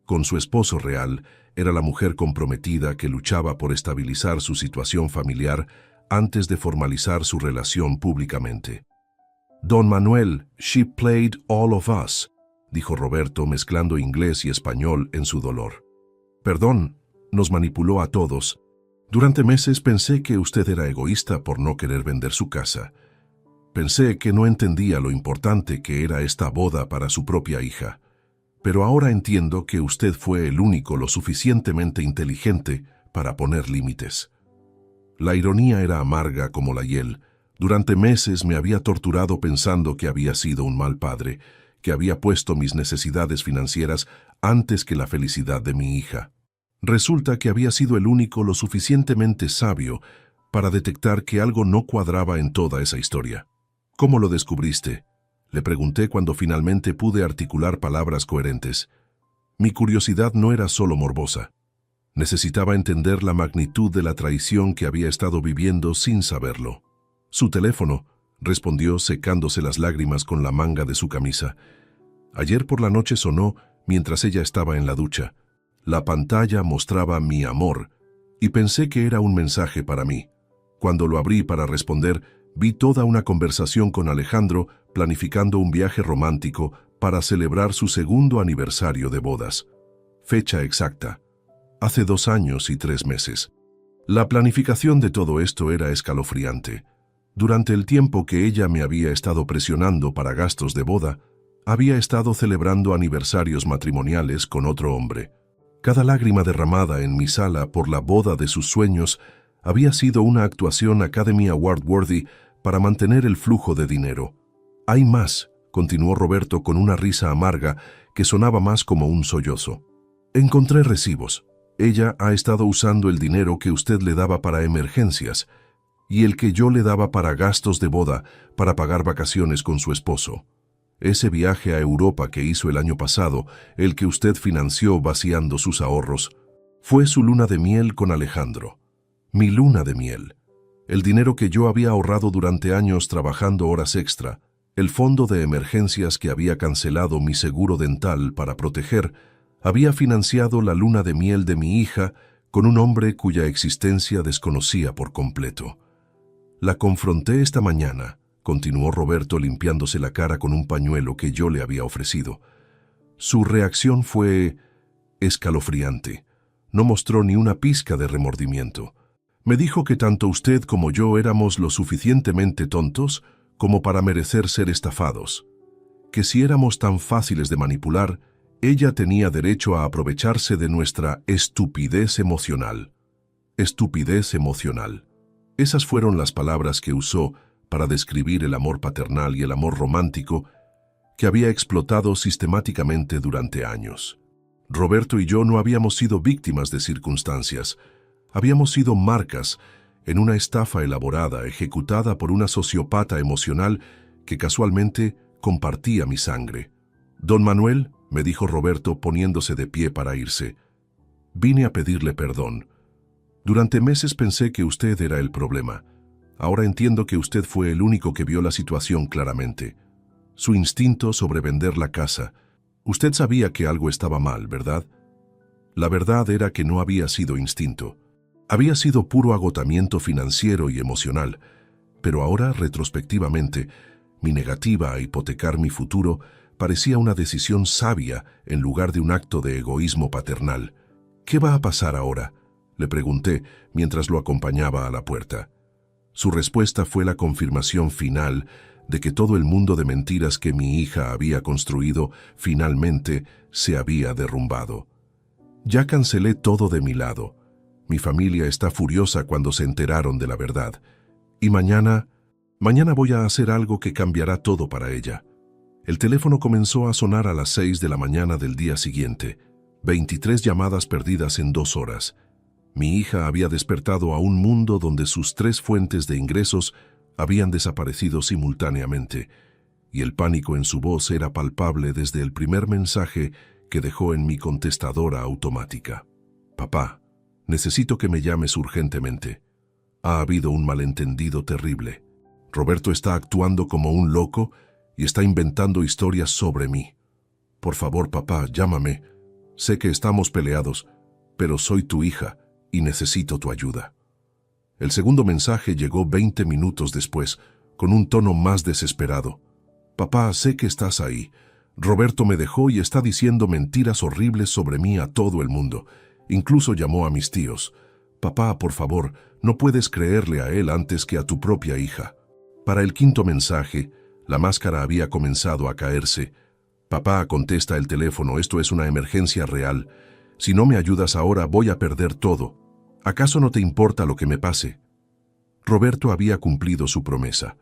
[SPEAKER 1] Con su esposo real era la mujer comprometida que luchaba por estabilizar su situación familiar antes de formalizar su relación públicamente. «Don Manuel, she played all of us», dijo Roberto mezclando inglés y español en su dolor. «Perdón, nos manipuló a todos. Durante meses pensé que usted era egoísta por no querer vender su casa. Pensé que no entendía lo importante que era esta boda para su propia hija. Pero ahora entiendo que usted fue el único lo suficientemente inteligente para poner límites». La ironía era amarga como la hiel. Durante meses me había torturado pensando que había sido un mal padre, que había puesto mis necesidades financieras antes que la felicidad de mi hija. Resulta que había sido el único lo suficientemente sabio para detectar que algo no cuadraba en toda esa historia. ¿Cómo lo descubriste?, le pregunté cuando finalmente pude articular palabras coherentes. Mi curiosidad no era solo morbosa. Necesitaba entender la magnitud de la traición que había estado viviendo sin saberlo. Su teléfono, respondió secándose las lágrimas con la manga de su camisa. Ayer por la noche sonó mientras ella estaba en la ducha. La pantalla mostraba mi amor y pensé que era un mensaje para mí. Cuando lo abrí para responder, vi toda una conversación con Alejandro planificando un viaje romántico para celebrar su segundo aniversario de bodas. Fecha exacta: hace 2 años y 3 meses. La planificación de todo esto era escalofriante. Durante el tiempo que ella me había estado presionando para gastos de boda, había estado celebrando aniversarios matrimoniales con otro hombre. Cada lágrima derramada en mi sala por la boda de sus sueños había sido una actuación Academy Award worthy para mantener el flujo de dinero. Hay más, continuó Roberto con una risa amarga que sonaba más como un sollozo. Encontré recibos. Ella ha estado usando el dinero que usted le daba para emergencias y el que yo le daba para gastos de boda para pagar vacaciones con su esposo. Ese viaje a Europa que hizo el año pasado, el que usted financió vaciando sus ahorros, fue su luna de miel con Alejandro. Mi luna de miel. El dinero que yo había ahorrado durante años trabajando horas extra, el fondo de emergencias que había cancelado mi seguro dental para proteger, había financiado la luna de miel de mi hija con un hombre cuya existencia desconocía por completo. La confronté esta mañana, continuó Roberto limpiándose la cara con un pañuelo que yo le había ofrecido. Su reacción fue escalofriante. No mostró ni una pizca de remordimiento. Me dijo que tanto usted como yo éramos lo suficientemente tontos como para merecer ser estafados. Que si éramos tan fáciles de manipular, ella tenía derecho a aprovecharse de nuestra estupidez emocional. Estupidez emocional. Esas fueron las palabras que usó para describir el amor paternal y el amor romántico que había explotado sistemáticamente durante años. Roberto y yo no habíamos sido víctimas de circunstancias. Habíamos sido marcas en una estafa elaborada, ejecutada por una sociópata emocional que casualmente compartía mi sangre. «Don Manuel», me dijo Roberto poniéndose de pie para irse, «vine a pedirle perdón. Durante meses pensé que usted era el problema. Ahora entiendo que usted fue el único que vio la situación claramente. Su instinto sobre vender la casa. Usted sabía que algo estaba mal, ¿verdad? La verdad era que no había sido instinto. Había sido puro agotamiento financiero y emocional. Pero ahora, retrospectivamente, mi negativa a hipotecar mi futuro parecía una decisión sabia en lugar de un acto de egoísmo paternal. «¿Qué va a pasar ahora?», le pregunté mientras lo acompañaba a la puerta. Su respuesta fue la confirmación final de que todo el mundo de mentiras que mi hija había construido finalmente se había derrumbado. «Ya cancelé todo de mi lado. Mi familia está furiosa cuando se enteraron de la verdad. Y mañana voy a hacer algo que cambiará todo para ella». El teléfono comenzó a sonar a las 6 de la mañana del día siguiente. 23 llamadas perdidas en 2 horas. Mi hija había despertado a un mundo donde sus 3 fuentes de ingresos habían desaparecido simultáneamente, y el pánico en su voz era palpable desde el primer mensaje que dejó en mi contestadora automática. «Papá, necesito que me llames urgentemente. Ha habido un malentendido terrible. Roberto está actuando como un loco y está inventando historias sobre mí. Por favor, papá, llámame. Sé que estamos peleados, pero soy tu hija y necesito tu ayuda». El segundo mensaje llegó 20 minutos después, con un tono más desesperado. «Papá, sé que estás ahí. Roberto me dejó y está diciendo mentiras horribles sobre mí a todo el mundo. Incluso llamó a mis tíos. Papá, por favor, no puedes creerle a él antes que a tu propia hija». Para el quinto mensaje, la máscara había comenzado a caerse. «Papá, contesta el teléfono, esto es una emergencia real. Si no me ayudas ahora, voy a perder todo. ¿Acaso no te importa lo que me pase?». Roberto había cumplido su promesa.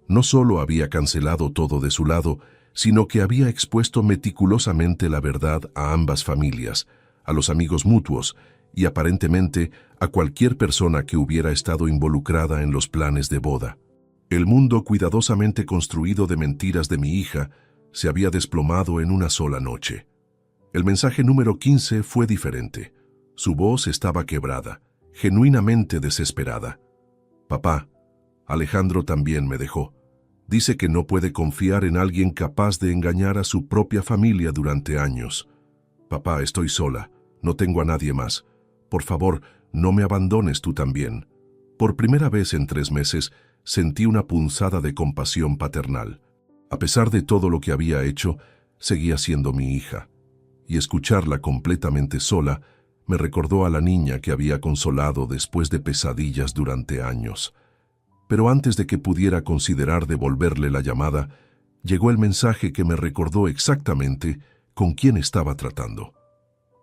[SPEAKER 1] No solo había cancelado todo de su lado, sino que había expuesto meticulosamente la verdad a ambas familias, a los amigos mutuos y aparentemente a cualquier persona que hubiera estado involucrada en los planes de boda. El mundo cuidadosamente construido de mentiras de mi hija se había desplomado en una sola noche. El mensaje número 15 fue diferente. Su voz estaba quebrada, genuinamente desesperada. Papá, Alejandro también me dejó. Dice que no puede confiar en alguien capaz de engañar a su propia familia durante años. Papá, estoy sola, no tengo a nadie más. Por favor, no me abandones tú también. Por primera vez en 3 meses, sentí una punzada de compasión paternal. A pesar de todo lo que había hecho, seguía siendo mi hija. Y escucharla completamente sola me recordó a la niña que había consolado después de pesadillas durante años. Pero antes de que pudiera considerar devolverle la llamada, llegó el mensaje que me recordó exactamente con quién estaba tratando.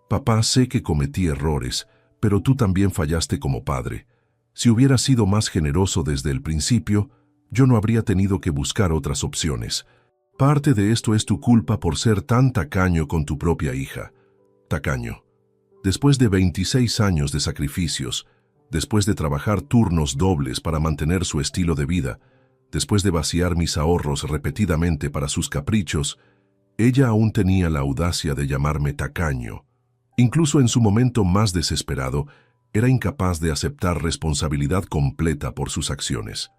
[SPEAKER 1] Papá, sé que cometí errores, pero tú también fallaste como padre. Si hubieras sido más generoso desde el principio, yo no habría tenido que buscar otras opciones. Parte de esto es tu culpa por ser tan tacaño con tu propia hija. Tacaño. Después de 26 años de sacrificios, después de trabajar turnos dobles para mantener su estilo de vida, después de vaciar mis ahorros repetidamente para sus caprichos, ella aún tenía la audacia de llamarme tacaño. Incluso en su momento más desesperado, era incapaz de aceptar responsabilidad completa por sus acciones.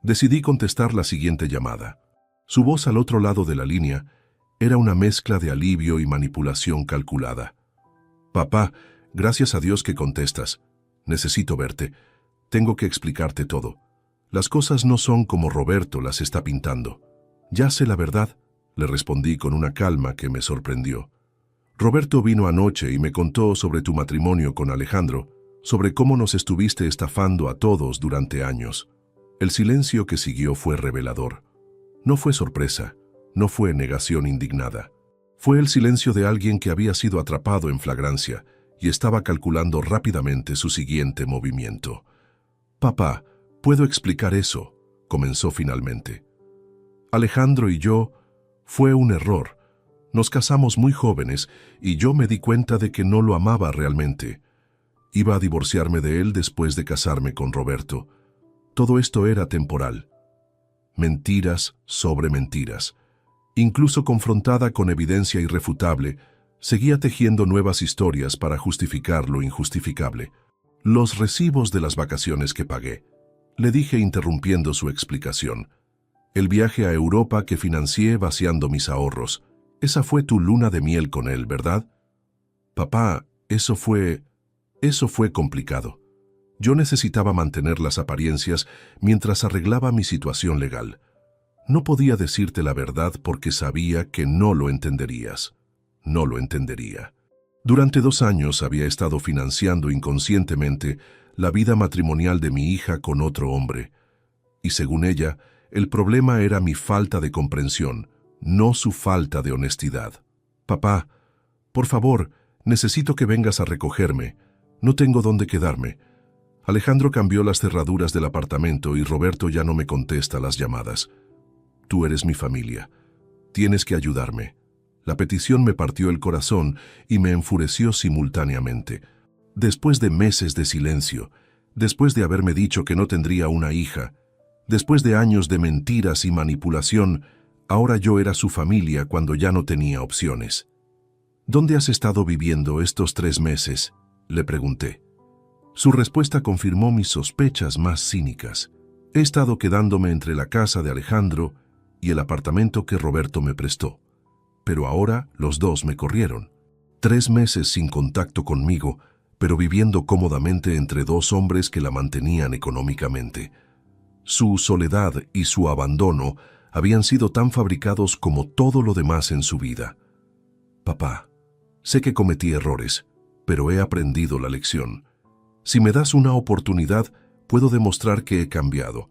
[SPEAKER 1] Decidí contestar la siguiente llamada. Su voz al otro lado de la línea era una mezcla de alivio y manipulación calculada. Papá, gracias a Dios que contestas. Necesito verte. Tengo que explicarte todo. Las cosas no son como Roberto las está pintando. Ya sé la verdad, le respondí con una calma que me sorprendió. Roberto vino anoche y me contó sobre tu matrimonio con Alejandro, sobre cómo nos estuviste estafando a todos durante años. El silencio que siguió fue revelador. No fue sorpresa, no fue negación indignada. Fue el silencio de alguien que había sido atrapado en flagrancia y estaba calculando rápidamente su siguiente movimiento. Papá, ¿puedo explicar eso?, comenzó finalmente. Alejandro y yo, fue un error. Nos casamos muy jóvenes y yo me di cuenta de que no lo amaba realmente. Iba a divorciarme de él después de casarme con Roberto. Todo esto era temporal. Mentiras sobre mentiras. Incluso confrontada con evidencia irrefutable, seguía tejiendo nuevas historias para justificar lo injustificable. Los recibos de las vacaciones que pagué, le dije interrumpiendo su explicación. El viaje a Europa que financié vaciando mis ahorros. Esa fue tu luna de miel con él, ¿verdad? Papá, eso fue complicado. Yo necesitaba mantener las apariencias mientras arreglaba mi situación legal. No podía decirte la verdad porque sabía que no lo entenderías. No lo entendería. Durante 2 años había estado financiando inconscientemente la vida matrimonial de mi hija con otro hombre. Y según ella, el problema era mi falta de comprensión, no su falta de honestidad. Papá, por favor, necesito que vengas a recogerme. No tengo dónde quedarme. Alejandro cambió las cerraduras del apartamento y Roberto ya no me contesta las llamadas. Tú eres mi familia. Tienes que ayudarme. La petición me partió el corazón y me enfureció simultáneamente. Después de meses de silencio, después de haberme dicho que no tendría una hija, después de años de mentiras y manipulación, ahora yo era su familia cuando ya no tenía opciones. ¿Dónde has estado viviendo estos 3 meses?, le pregunté. Su respuesta confirmó mis sospechas más cínicas. He estado quedándome entre la casa de Alejandro y el apartamento que Roberto me prestó. Pero ahora los dos me corrieron. 3 meses sin contacto conmigo, pero viviendo cómodamente entre 2 hombres que la mantenían económicamente. Su soledad y su abandono habían sido tan fabricados como todo lo demás en su vida. Papá, sé que cometí errores, pero he aprendido la lección. Si me das una oportunidad, puedo demostrar que he cambiado.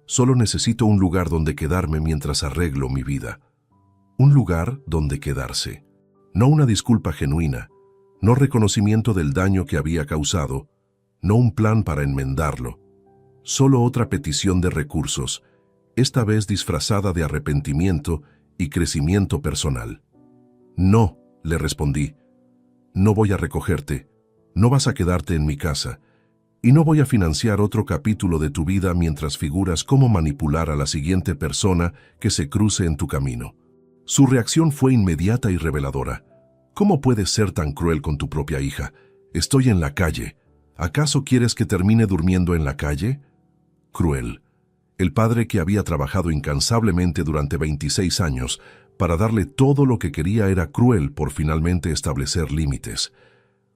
[SPEAKER 1] Solo necesito un lugar donde quedarme mientras arreglo mi vida. Un lugar donde quedarse. No una disculpa genuina, no reconocimiento del daño que había causado, no un plan para enmendarlo. Solo otra petición de recursos, esta vez disfrazada de arrepentimiento y crecimiento personal. No, le respondí. No voy a recogerte. No vas a quedarte en mi casa, y no voy a financiar otro capítulo de tu vida mientras figuras cómo manipular a la siguiente persona que se cruce en tu camino. Su reacción fue inmediata y reveladora. ¿Cómo puedes ser tan cruel con tu propia hija? Estoy en la calle. ¿Acaso quieres que termine durmiendo en la calle? Cruel. El padre que había trabajado incansablemente durante 26 años para darle todo lo que quería era cruel por finalmente establecer límites.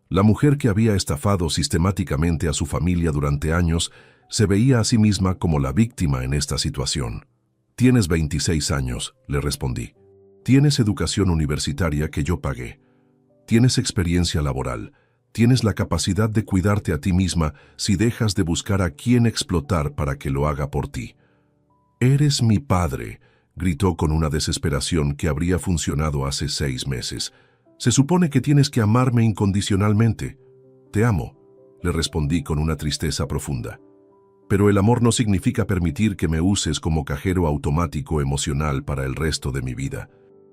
[SPEAKER 1] La mujer que había estafado sistemáticamente a su familia durante años se veía a sí misma como la víctima en esta situación. «Tienes 26 años», le respondí. «Tienes educación universitaria que yo pagué. Tienes experiencia laboral. Tienes la capacidad de cuidarte a ti misma si dejas de buscar a quién explotar para que lo haga por ti». «Eres mi padre», gritó con una desesperación que habría funcionado hace 6 meses. «Se supone que tienes que amarme incondicionalmente». «Te amo», le respondí con una tristeza profunda. «Pero el amor no significa permitir que me uses como cajero automático emocional para el resto de mi vida.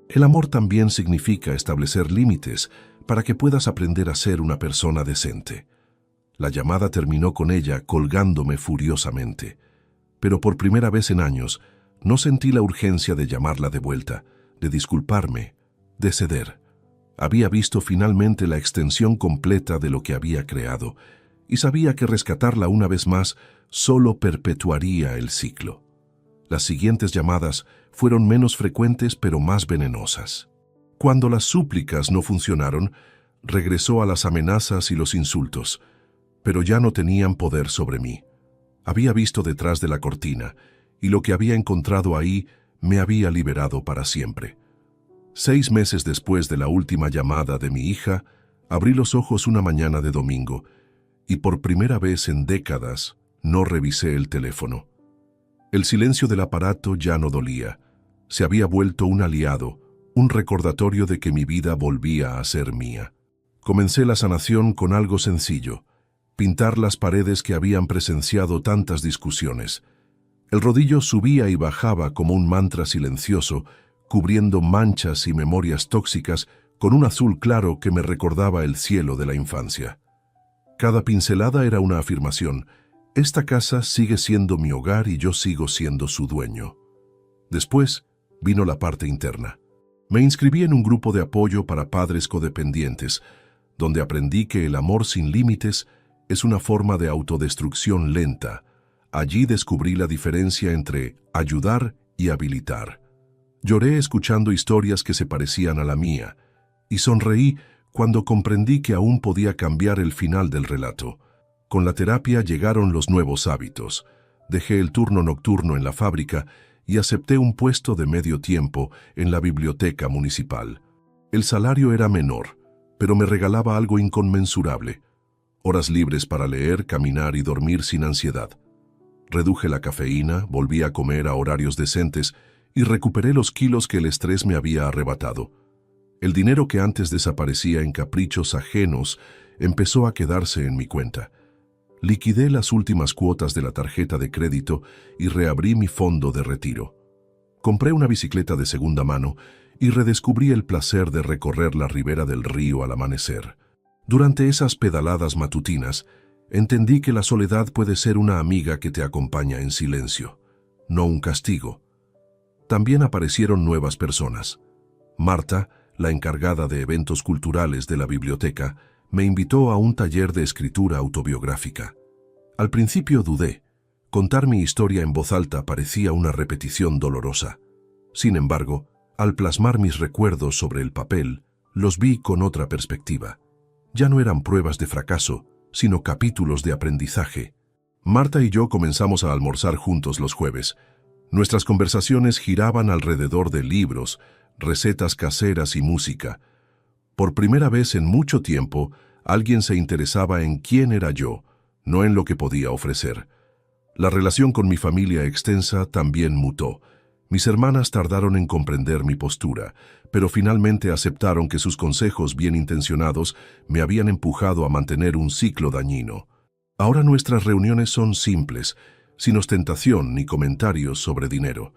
[SPEAKER 1] El amor también significa establecer límites para que puedas aprender a ser una persona decente». La llamada terminó con ella colgándome furiosamente. Pero por primera vez en años, no sentí la urgencia de llamarla de vuelta, de disculparme, de ceder. Había visto finalmente la extensión completa de lo que había creado, y sabía que rescatarla una vez más solo perpetuaría el ciclo. Las siguientes llamadas fueron menos frecuentes pero más venenosas. Cuando las súplicas no funcionaron, regresó a las amenazas y los insultos, pero ya no tenían poder sobre mí. Había visto detrás de la cortina, y lo que había encontrado ahí me había liberado para siempre. 6 meses después de la última llamada de mi hija, abrí los ojos una mañana de domingo, y por primera vez en décadas no revisé el teléfono. El silencio del aparato ya no dolía. Se había vuelto un aliado, un recordatorio de que mi vida volvía a ser mía. Comencé la sanación con algo sencillo: pintar las paredes que habían presenciado tantas discusiones. El rodillo subía y bajaba como un mantra silencioso, cubriendo manchas y memorias tóxicas con un azul claro que me recordaba el cielo de la infancia. Cada pincelada era una afirmación: esta casa sigue siendo mi hogar y yo sigo siendo su dueño. Después vino la parte interna. Me inscribí en un grupo de apoyo para padres codependientes, donde aprendí que el amor sin límites es una forma de autodestrucción lenta. Allí descubrí la diferencia entre ayudar y habilitar. Lloré escuchando historias que se parecían a la mía, y sonreí cuando comprendí que aún podía cambiar el final del relato. Con la terapia llegaron los nuevos hábitos. Dejé el turno nocturno en la fábrica y acepté un puesto de medio tiempo en la biblioteca municipal. El salario era menor, pero me regalaba algo inconmensurable: horas libres para leer, caminar y dormir sin ansiedad. Reduje la cafeína, volví a comer a horarios decentes y recuperé los kilos que el estrés me había arrebatado. El dinero que antes desaparecía en caprichos ajenos empezó a quedarse en mi cuenta. Liquidé las últimas cuotas de la tarjeta de crédito y reabrí mi fondo de retiro. Compré una bicicleta de segunda mano y redescubrí el placer de recorrer la ribera del río al amanecer. Durante esas pedaladas matutinas, entendí que la soledad puede ser una amiga que te acompaña en silencio, no un castigo. También aparecieron nuevas personas. Marta, la encargada de eventos culturales de la biblioteca, me invitó a un taller de escritura autobiográfica. Al principio dudé. Contar mi historia en voz alta parecía una repetición dolorosa. Sin embargo, al plasmar mis recuerdos sobre el papel, los vi con otra perspectiva. Ya no eran pruebas de fracaso, sino capítulos de aprendizaje. Marta y yo comenzamos a almorzar juntos los jueves. Nuestras conversaciones giraban alrededor de libros, recetas caseras y música. Por primera vez en mucho tiempo, alguien se interesaba en quién era yo, no en lo que podía ofrecer. La relación con mi familia extensa también mutó. Mis hermanas tardaron en comprender mi postura, pero finalmente aceptaron que sus consejos bien intencionados me habían empujado a mantener un ciclo dañino. Ahora nuestras reuniones son simples, sin ostentación ni comentarios sobre dinero.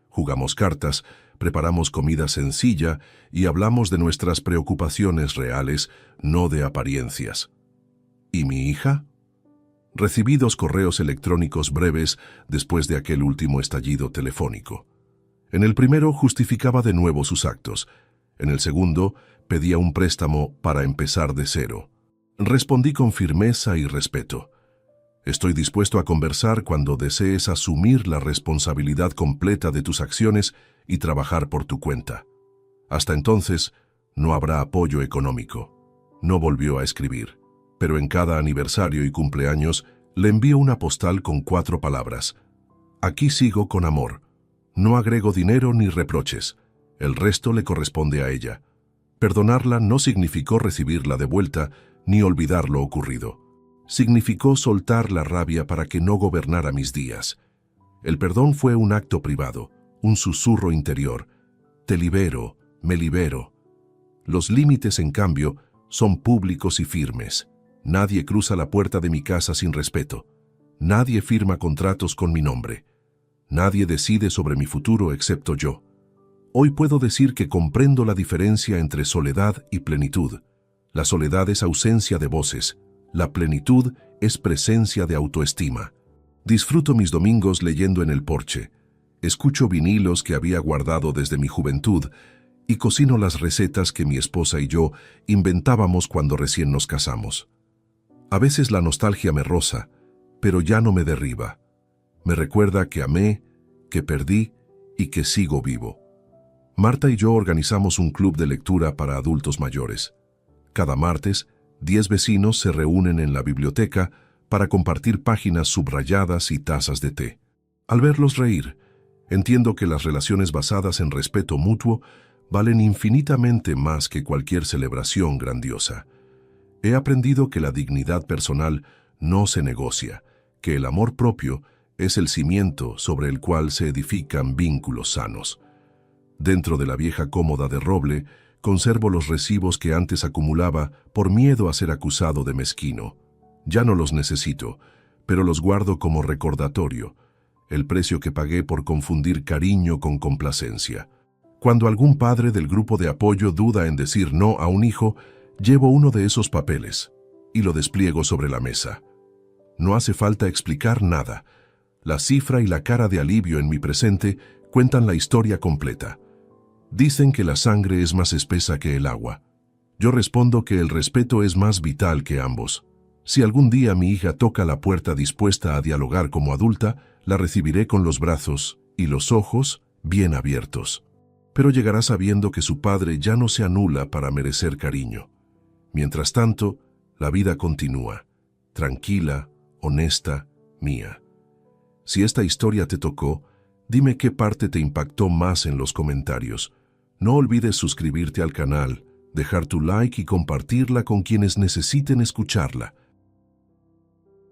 [SPEAKER 1] Jugamos cartas, preparamos comida sencilla y hablamos de nuestras preocupaciones reales, no de apariencias. ¿Y mi hija? Recibí 2 correos electrónicos breves después de aquel último estallido telefónico. En el primero justificaba de nuevo sus actos. En el segundo pedía un préstamo para empezar de cero. Respondí con firmeza y respeto. Estoy dispuesto a conversar cuando desees asumir la responsabilidad completa de tus acciones y trabajar por tu cuenta. Hasta entonces, no habrá apoyo económico. No volvió a escribir, pero en cada aniversario y cumpleaños le envío una postal con 4 palabras. Aquí sigo con amor. No agrego dinero ni reproches. El resto le corresponde a ella. Perdonarla no significó recibirla de vuelta ni olvidar lo ocurrido. Significó soltar la rabia para que no gobernara mis días. El perdón fue un acto privado, un susurro interior. Te libero, me libero. Los límites, en cambio, son públicos y firmes. Nadie cruza la puerta de mi casa sin respeto. Nadie firma contratos con mi nombre. Nadie decide sobre mi futuro excepto yo. Hoy puedo decir que comprendo la diferencia entre soledad y plenitud. La soledad es ausencia de voces. La plenitud es presencia de autoestima. Disfruto mis domingos leyendo en el porche. Escucho vinilos que había guardado desde mi juventud y cocino las recetas que mi esposa y yo inventábamos cuando recién nos casamos. A veces la nostalgia me roza, pero ya no me derriba. Me recuerda que amé, que perdí y que sigo vivo. Marta y yo organizamos un club de lectura para adultos mayores. Cada martes, 10 vecinos se reúnen en la biblioteca para compartir páginas subrayadas y tazas de té. Al verlos reír, entiendo que las relaciones basadas en respeto mutuo valen infinitamente más que cualquier celebración grandiosa. He aprendido que la dignidad personal no se negocia, que el amor propio es el cimiento sobre el cual se edifican vínculos sanos. Dentro de la vieja cómoda de roble, conservo los recibos que antes acumulaba por miedo a ser acusado de mezquino. Ya no los necesito, pero los guardo como recordatorio, el precio que pagué por confundir cariño con complacencia. Cuando algún padre del grupo de apoyo duda en decir no a un hijo, llevo uno de esos papeles y lo despliego sobre la mesa. No hace falta explicar nada. La cifra y la cara de alivio en mi presente cuentan la historia completa. Dicen que la sangre es más espesa que el agua. Yo respondo que el respeto es más vital que ambos. Si algún día mi hija toca la puerta dispuesta a dialogar como adulta, la recibiré con los brazos y los ojos bien abiertos. Pero llegará sabiendo que su padre ya no se anula para merecer cariño. Mientras tanto, la vida continúa, tranquila, honesta, mía. Si esta historia te tocó, dime qué parte te impactó más en los comentarios. No olvides suscribirte al canal, dejar tu like y compartirla con quienes necesiten escucharla.